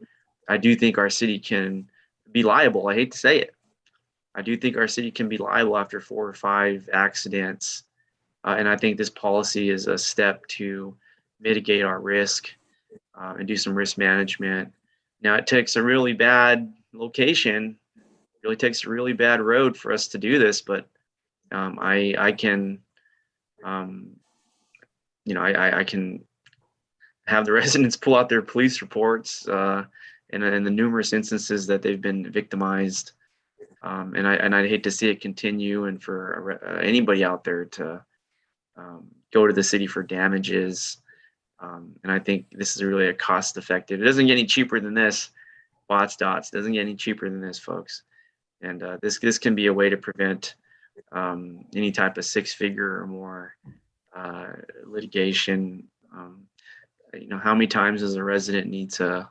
I do think our city can be liable. I hate to say it. I do think our city can be liable after 4 or 5 accidents. And I think this policy is a step to mitigate our risk and do some risk management. Now, it takes a really bad location, really takes a really bad road for us to do this, but I can, I can have the residents pull out their police reports in the numerous instances that they've been victimized. And I'd hate to see it continue, and for anybody out there to go to the city for damages. And I think this is really a cost effective. It doesn't get any cheaper than this. Bots dots doesn't get any cheaper than this, folks. And this can be a way to prevent any type of 6-figure or more litigation. How many times does a resident need to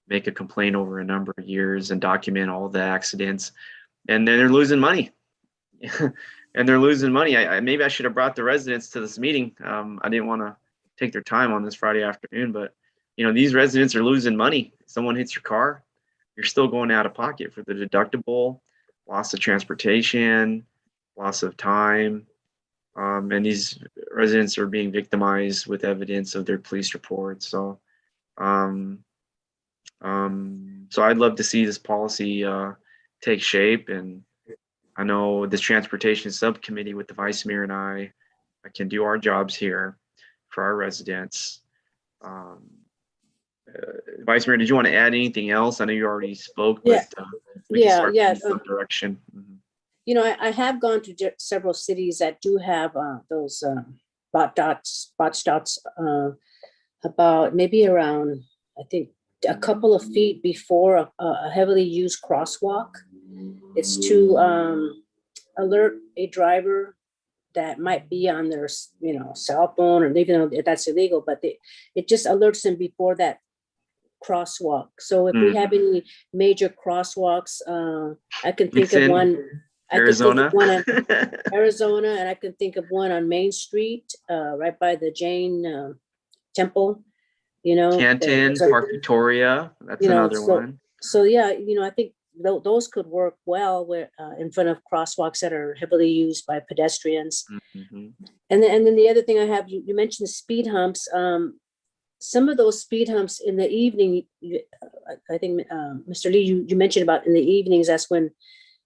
make a complaint over a number of years and document all the accidents? And then they're losing money. And they're losing money. Maybe I should have brought the residents to this meeting. I didn't want to take their time on this Friday afternoon, but these residents are losing money. Someone hits your car, you're still going out of pocket for the deductible, loss of transportation, loss of time. And these residents are being victimized with evidence of their police reports. So I'd love to see this policy take shape. And I know this transportation subcommittee with the vice mayor and I can do our jobs here for our residents. Vice Mayor, did you want to add anything else? I know you already spoke, but we can start in some direction. I have gone to several cities that do have those bot dots, about maybe around, I think, a couple of feet before a heavily used crosswalk. It's to alert a driver that might be on their cell phone, or even though that's illegal, but it just alerts them before that crosswalk. So if we have any major crosswalks, I can think of one. Arizona. Arizona, and I can think of one on Main Street, right by the Jain Temple. Canton, Park Victoria. That's another one. So yeah, I think those could work well in front of crosswalks that are heavily used by pedestrians. Mm-hmm. And then the other thing I have, you mentioned speed humps. Some of those speed humps in the evening, I think, Mr. Lee, you mentioned about in the evenings, that's when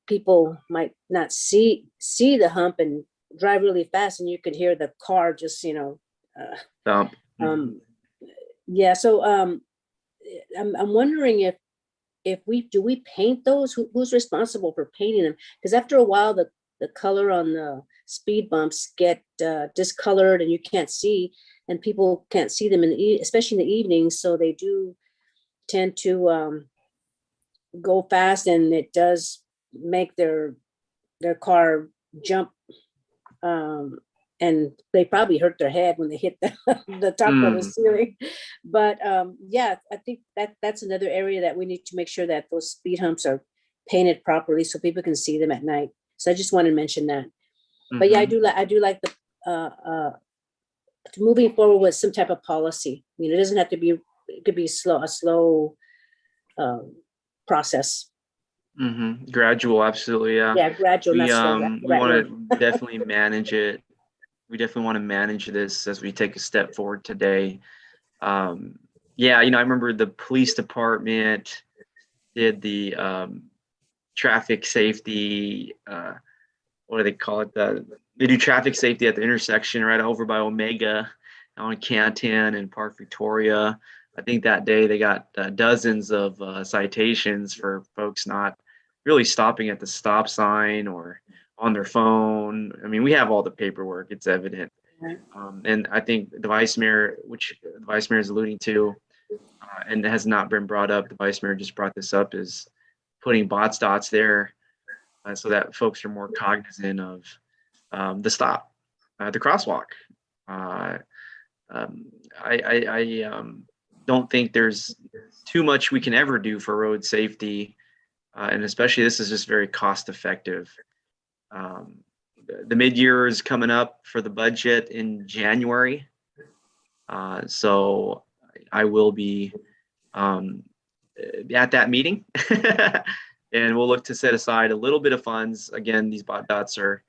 people might not see the hump and drive really fast, and you could hear the car just, Dump. Yeah. So I'm wondering if we paint those, who's responsible for painting them? Because after a while, the color on the speed bumps get discolored, and you can't see, and people can't see them especially in the evenings. So they do tend to go fast, and it does make their car jump, and they probably hurt their head when they hit the top of the ceiling. But yeah, I think that's another area that we need to make sure that those speed humps are painted properly so people can see them at night. So I just wanted to mention that. But yeah, I do like the moving forward with some type of policy. It doesn't have to be, it could be a slow process. Gradual, absolutely, yeah. Yeah, gradual. We want to definitely manage it we definitely want to manage this as we take a step forward today. Yeah, I remember the police department did the traffic safety, what do they call it? They do traffic safety at the intersection right over by Omega on Canton and Park Victoria. I think that day they got dozens of citations for folks not really stopping at the stop sign or on their phone. I mean, we have all the paperwork, it's evident. Right. And I think the vice mayor, which the vice mayor is alluding to, and has not been brought up, the vice mayor just brought this up, is putting bot dots there so that folks are more cognizant of the stop, the crosswalk. I don't think there's too much we can ever do for road safety, and especially this is just very cost effective. The mid-year is coming up for the budget in January, so I will be at that meeting, and we'll look to set aside a little bit of funds. Again, these bot dots are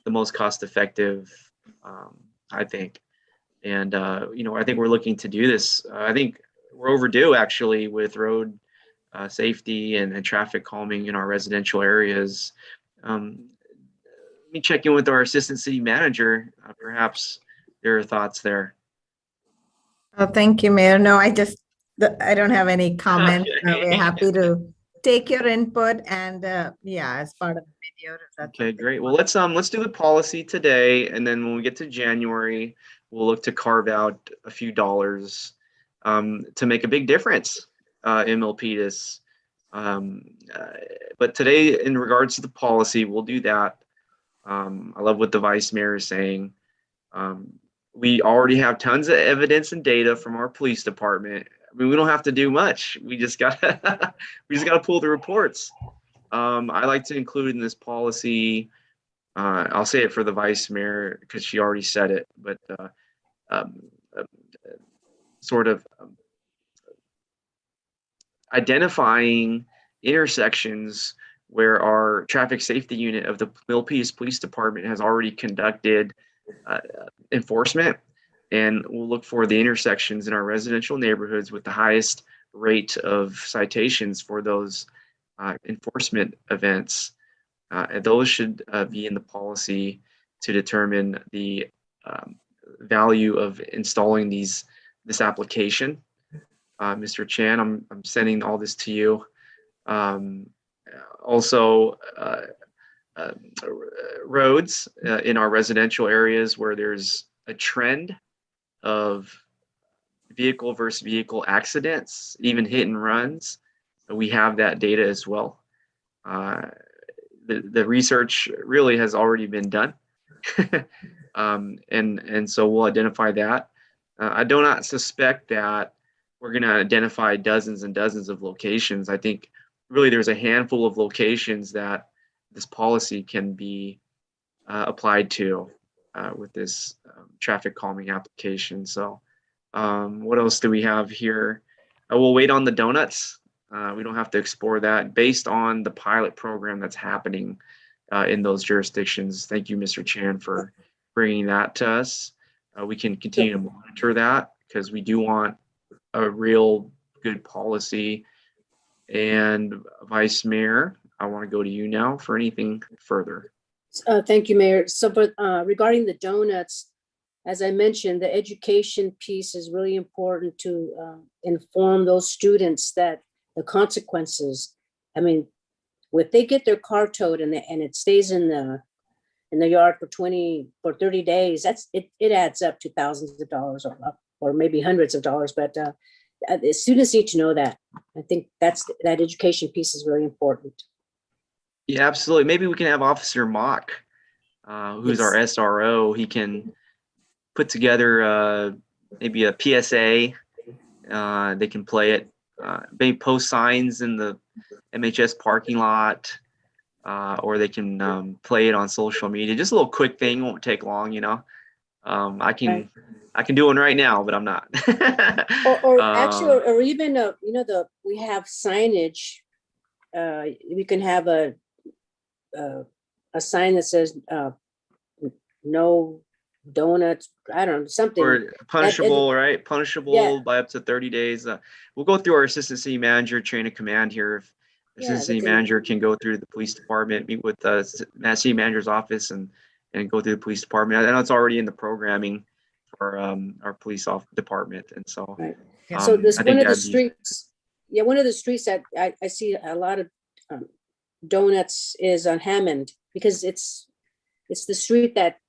the most cost effective, I think. And, I think we're looking to do this. I think we're overdue actually with road safety and traffic calming in our residential areas. Let me check in with our assistant city manager. Perhaps there are thoughts there. Oh, thank you, Mayor. No, I don't have any comments. Okay. We're happy to take your input and as part of the video. If that's Okay, great. Well, let's do the policy today, and then when we get to January, we'll look to carve out a few dollars to make a big difference in Milpitas. But today, in regards to the policy, we'll do that. I love what the vice mayor is saying. We already have tons of evidence and data from our police department. I mean, we don't have to do much. We just got to pull the reports. I like to include in this policy. I'll say it for the vice mayor because she already said it, but sort of identifying intersections where our traffic safety unit of the Milpitas Police Department has already conducted enforcement, and we'll look for the intersections in our residential neighborhoods with the highest rate of citations for those enforcement events. And those should be in the policy to determine the value of installing this application. Mr. Chan, I'm sending all this to you. Also, roads in our residential areas where there's a trend of vehicle versus vehicle accidents, even hit and runs. We have that data as well. The research really has already been done. And so we'll identify that. I do not suspect that we're going to identify dozens and dozens of locations. I think really there's a handful of locations that this policy can be applied to with this traffic calming application. So what else do we have here? We'll wait on the donuts. We don't have to explore that based on the pilot program that's happening in those jurisdictions. Thank you, Mr. Chan, for bringing that to us. We can continue to monitor that because we do want a real good policy. And Vice Mayor, I want to go to you now for anything further. Thank you, Mayor. So, but regarding the donuts, as I mentioned, the education piece is really important to inform those students that the consequences. I mean, if they get their car towed and it stays in the yard for 30 days, it adds up to thousands of dollars or maybe hundreds of dollars. But the students need to know that. I think that education piece is really important. Yeah, absolutely. Maybe we can have Officer Mock, who's our SRO. He can put together maybe a PSA. They can play it. Maybe post signs in the MHS parking lot, or they can play it on social media. Just a little quick thing, won't take long, I can do one right now, but I'm not. or actually, or even we have signage. We can have a sign that says no donuts, I don't know, something. Or punishable, right? Punishable by up to 30 days. We'll go through our assistant city manager chain of command here. If assistant city manager can go through the police department, meet with the city manager's office and go through the police department. I know it's already in the programming for our police department. And so, right. So this I think one of the streets, one of the streets that I see a lot of donuts is on Hammond, because it's the street that,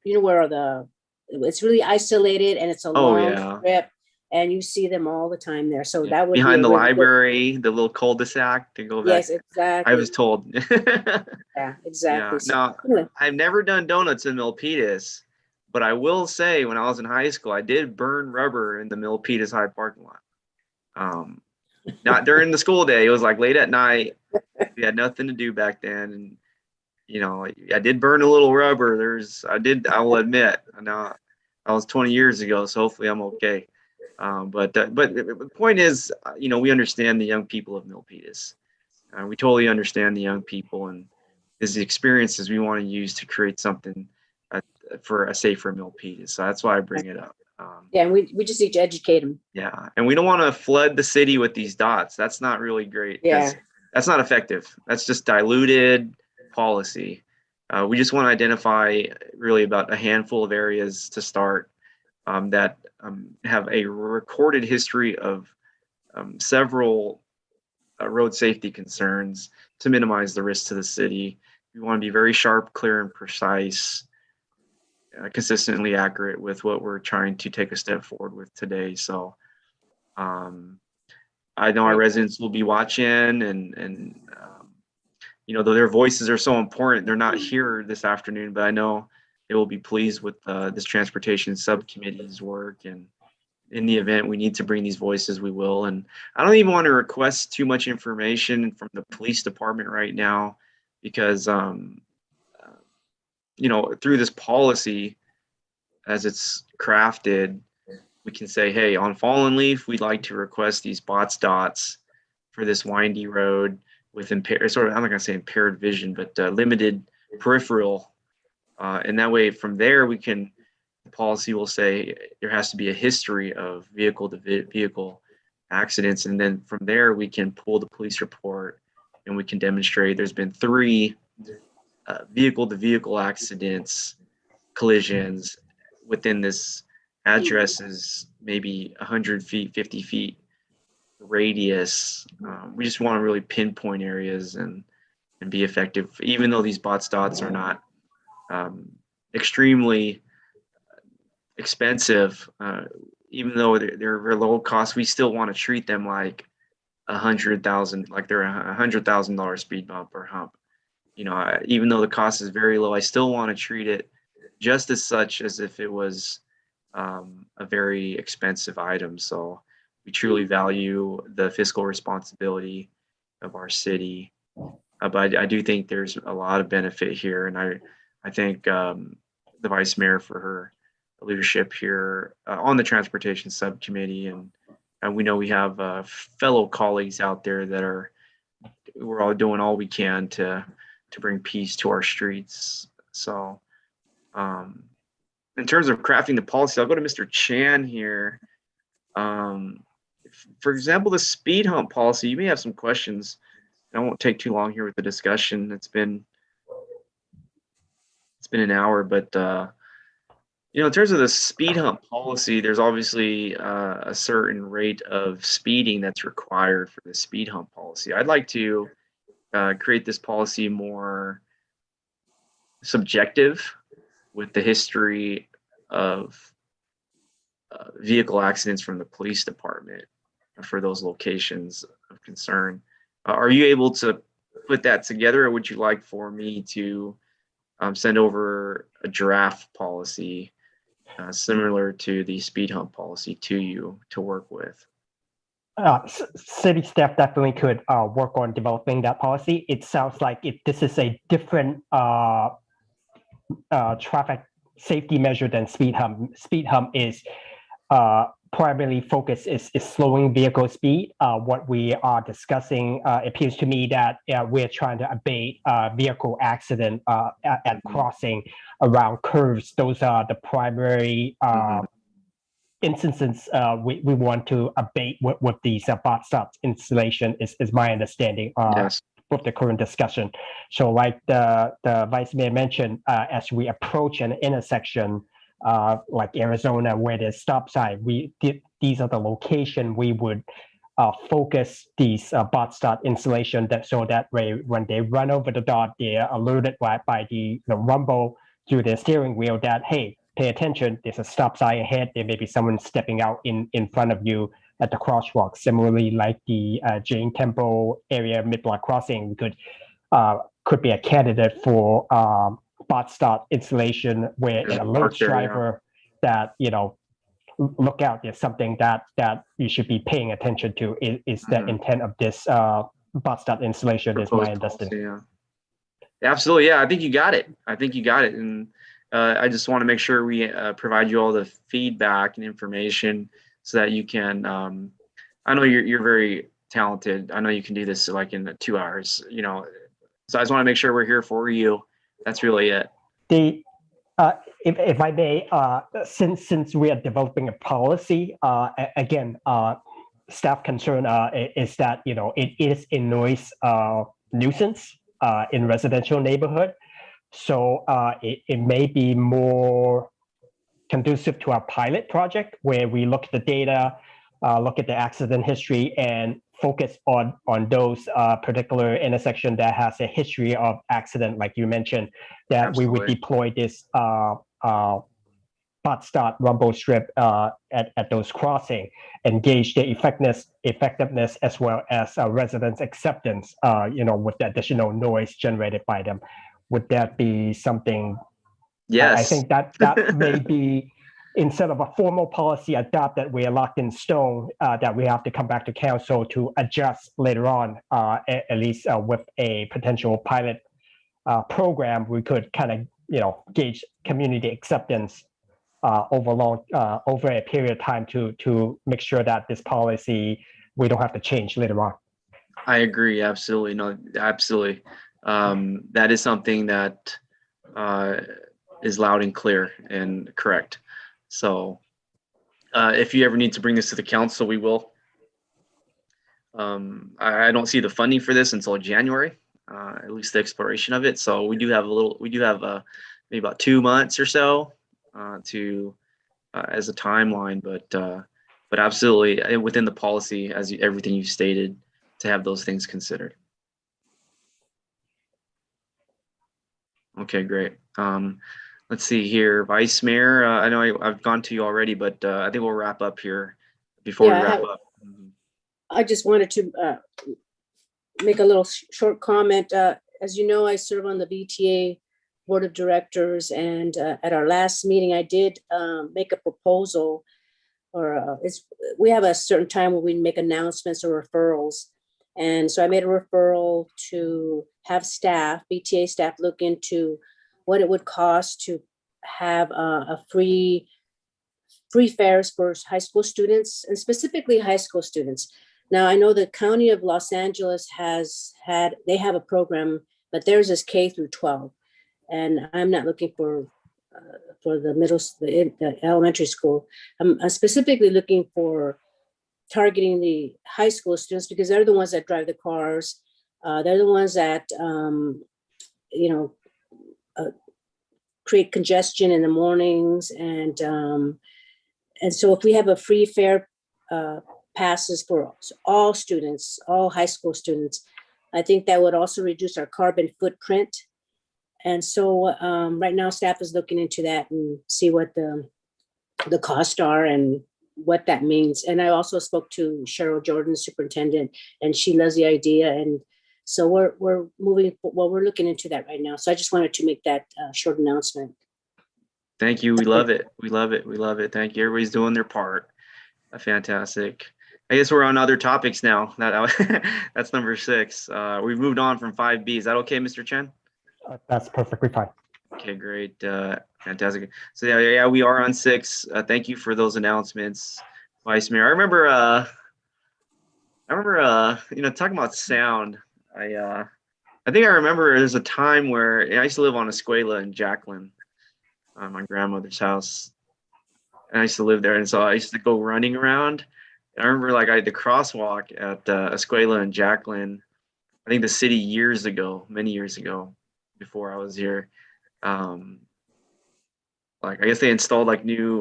you know, where it's really isolated and it's a long strip, and you see them all the time there. So that would behind be the really library, the little cul-de-sac to go back. Yes, exactly. I was told. Yeah, exactly. Yeah. Now, anyway. I've never done donuts in Milpitas, but I will say when I was in high school, I did burn rubber in the Milpitas High parking lot. Not during the school day. It was like late at night. We had nothing to do back then, and you know, I did burn a little rubber. I will admit. Now, that was 20 years ago, so hopefully I'm okay. But the point is, you know, we understand the young people of Milpitas. We totally understand the young people, and is the experiences we want to use to create something for a safer Milpitas. So that's why I bring it up. And we just need to educate them. Yeah, and we don't want to flood the city with these dots. That's not really great. Yeah, that's not effective. That's just diluted policy. We just want to identify really about a handful of areas to start that have a recorded history of several road safety concerns to minimize the risk to the city. We want to be very sharp, clear, and precise, consistently accurate with what we're trying to take a step forward with today. So I know our residents will be watching, and you know, though their voices are so important, they're not here this afternoon, but I know they will be pleased with this transportation subcommittee's work. And in the event we need to bring these voices, we will. And I don't even want to request too much information from the police department right now, because you know, through this policy, as it's crafted, we can say, hey, on Fallen Leaf, we'd like to request these dots for this windy road with impaired, sort of, I'm not gonna say impaired vision, but limited peripheral. And that way from there, the policy will say there has to be a history of vehicle to vehicle accidents. And then from there, we can pull the police report and we can demonstrate there's been 3 vehicle to vehicle accidents, collisions within this address is maybe 100 feet, 50 feet radius. We just want to really pinpoint areas and be effective, even though these dots are not extremely expensive. Even though they're very low cost, we still want to treat them like $100,000, like they're $100,000 speed bump or hump. You know, even though the cost is very low, I still want to treat it just as such as if it was a very expensive item. So we truly value the fiscal responsibility of our city. But I do think there's a lot of benefit here. And I thank the Vice Mayor for her leadership here on the Transportation Subcommittee. And we know we have fellow colleagues out there that we're all doing all we can to bring peace to our streets. So in terms of crafting the policy, I'll go to Mr. Chan here. For example, the speed hump policy, you may have some questions. I won't take too long here with the discussion. It's been an hour, but you know, in terms of the speed hump policy, there's obviously a certain rate of speeding that's required for the speed hump policy. I'd like to create this policy more subjective with the history of vehicle accidents from the police department for those locations of concern. Are you able to put that together, or would you like for me to send over a draft policy similar to the speed hump policy to you to work with? City staff definitely could work on developing that policy. It sounds like this is a different traffic safety measure than speed hump. Speed hump is primarily focus is slowing vehicle speed. What we are discussing appears to me that we're trying to abate vehicle accident at crossing around curves. Those are the primary instances we want to abate with these bot stop installation is my understanding Yes. with the current discussion. So like the Vice Mayor mentioned, as we approach an intersection like Arizona where there's stop sign, these are the location we would focus these bot stop installation so that way when they run over the dot, they're alerted by the rumble through their steering wheel that, hey, pay attention, there's a stop sign ahead, there may be someone stepping out in front of you at the crosswalk. Similarly, like the Jane Temple area mid-block crossing, could be a candidate for bot stop installation where it alerts driver that, look out, there's something that you should be paying attention to. Is the intent of this bot stop installation is my understanding. Yeah. Absolutely. Yeah, I think you got it. And I just want to make sure we provide you all the feedback and information so that you can, I know you're very talented. I know you can do this like in 2 hours, so I just want to make sure we're here for you. That's really it. If I may, since we are developing a policy, again, staff concern is that, it is a noise nuisance in residential neighborhood. So it may be more conducive to our pilot project where we look at the data, look at the accident history, and focus on those particular intersection that has a history of accident, like you mentioned, that Absolutely. We would deploy this bot stop rumble strip at those crossing, engage the effectiveness as well as residents' acceptance, with the additional noise generated by them. Would that be something? Yes. I think that may be, instead of a formal policy adopted, we are locked in stone, that we have to come back to council to adjust later on, at least with a potential pilot program. We could kind of, gauge community acceptance over a period of time to make sure that this policy, we don't have to change later on. I agree. Absolutely. No, absolutely. That is something that is loud and clear and correct. So if you ever need to bring this to the council, we will. I don't see the funding for this until January, at least the exploration of it. So we do have maybe about 2 months or so to as a timeline, but absolutely within the policy, everything you stated, to have those things considered. Okay, great. Let's see here, Vice Mayor. I know I've gone to you already, but I think we'll wrap up here before we wrap up. I just wanted to make a little short comment. As you know, I serve on the VTA Board of Directors, and at our last meeting, I did make a proposal, or we have a certain time where we make announcements or referrals. And so I made a referral to have VTA staff look into what it would cost to have a free fares for high school students, and specifically high school students. Now, I know the County of Los Angeles they have a program, but theirs is K through 12. And I'm not looking for the elementary school. I'm specifically looking for targeting the high school students because they're the ones that drive the cars. They're the ones that, create congestion in the mornings. And so if we have a free fare passes for all students, all high school students, I think that would also reduce our carbon footprint. And so right now staff is looking into that and see what the costs are and what that means. And I also spoke to Cheryl Jordan, superintendent, and she loves the idea. And so we're looking into that right now. So I just wanted to make that short announcement. Thank you. We love it. We love it. We love it. Thank you. Everybody's doing their part. Fantastic. I guess we're on other topics now. That's number 6. We've moved on from 5B. Is that okay, Mr. Chen? That's perfectly fine. Okay, great. Fantastic. So yeah, we are on 6. Thank you for those announcements. Vice Mayor. I remember, talking about sound. I think I remember there's a time where I used to live on Escuela in Jacqueline, my grandmother's house. And I used to live there. And so I used to go running around. And I remember like I had the crosswalk at Escuela and Jacqueline, I think the city years ago, many years ago, before I was here. Like I guess they installed like new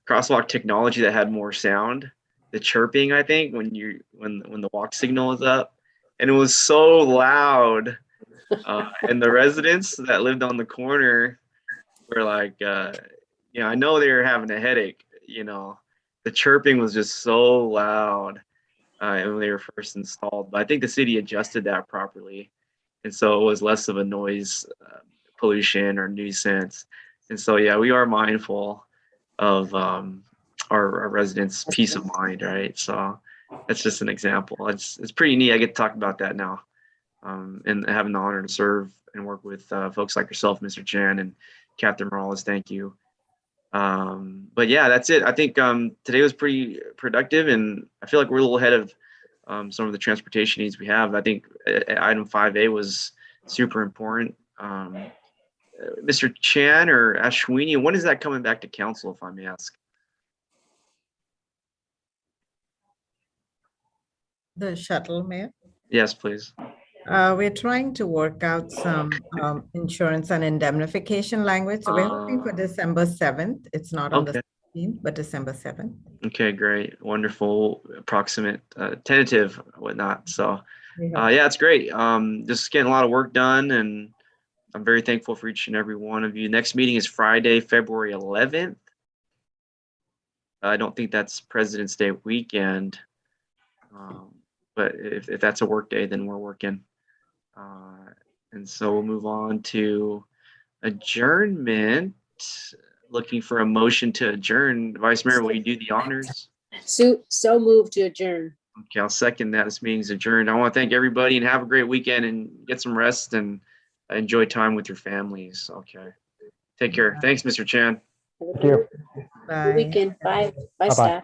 crosswalk technology that had more sound, the chirping, I think, when the walk signal is up. And it was so loud. And the residents that lived on the corner were like, I know they were having a headache, the chirping was just so loud when they were first installed. But I think the city adjusted that properly. And so it was less of a noise pollution or nuisance. And so, yeah, we are mindful of our residents' peace of mind, right? So that's just an example. It's pretty neat. I get to talk about that now, and having the honor to serve and work with folks like yourself, Mr. Chan, and Captain Morales. Thank you. But yeah, that's it. I think today was pretty productive, and I feel like we're a little ahead of some of the transportation needs we have. I think item 5A was super important. Mr. Chan or Ashwini, when is that coming back to council, if I may ask? The shuttle, Mayor. Yes, please. We're trying to work out some insurance and indemnification language. So we're hoping for December 7th. It's not on the 16th, but December 7th. Okay, great. Wonderful, approximate, tentative, whatnot. So yeah, it's great. Just getting a lot of work done, and I'm very thankful for each and every one of you. Next meeting is Friday, February 11th. I don't think that's President's Day weekend. But if that's a work day, then we're working. And so we'll move on to adjournment. Looking for a motion to adjourn. Vice Mayor, will you do the honors? So moved to adjourn. Okay, I'll second that. This meeting's adjourned. I want to thank everybody and have a great weekend and get some rest and enjoy time with your families. Okay. Take care. Thanks, Mr. Chan. Have a Thank you. good weekend. Bye. Bye, Bye-bye. staff.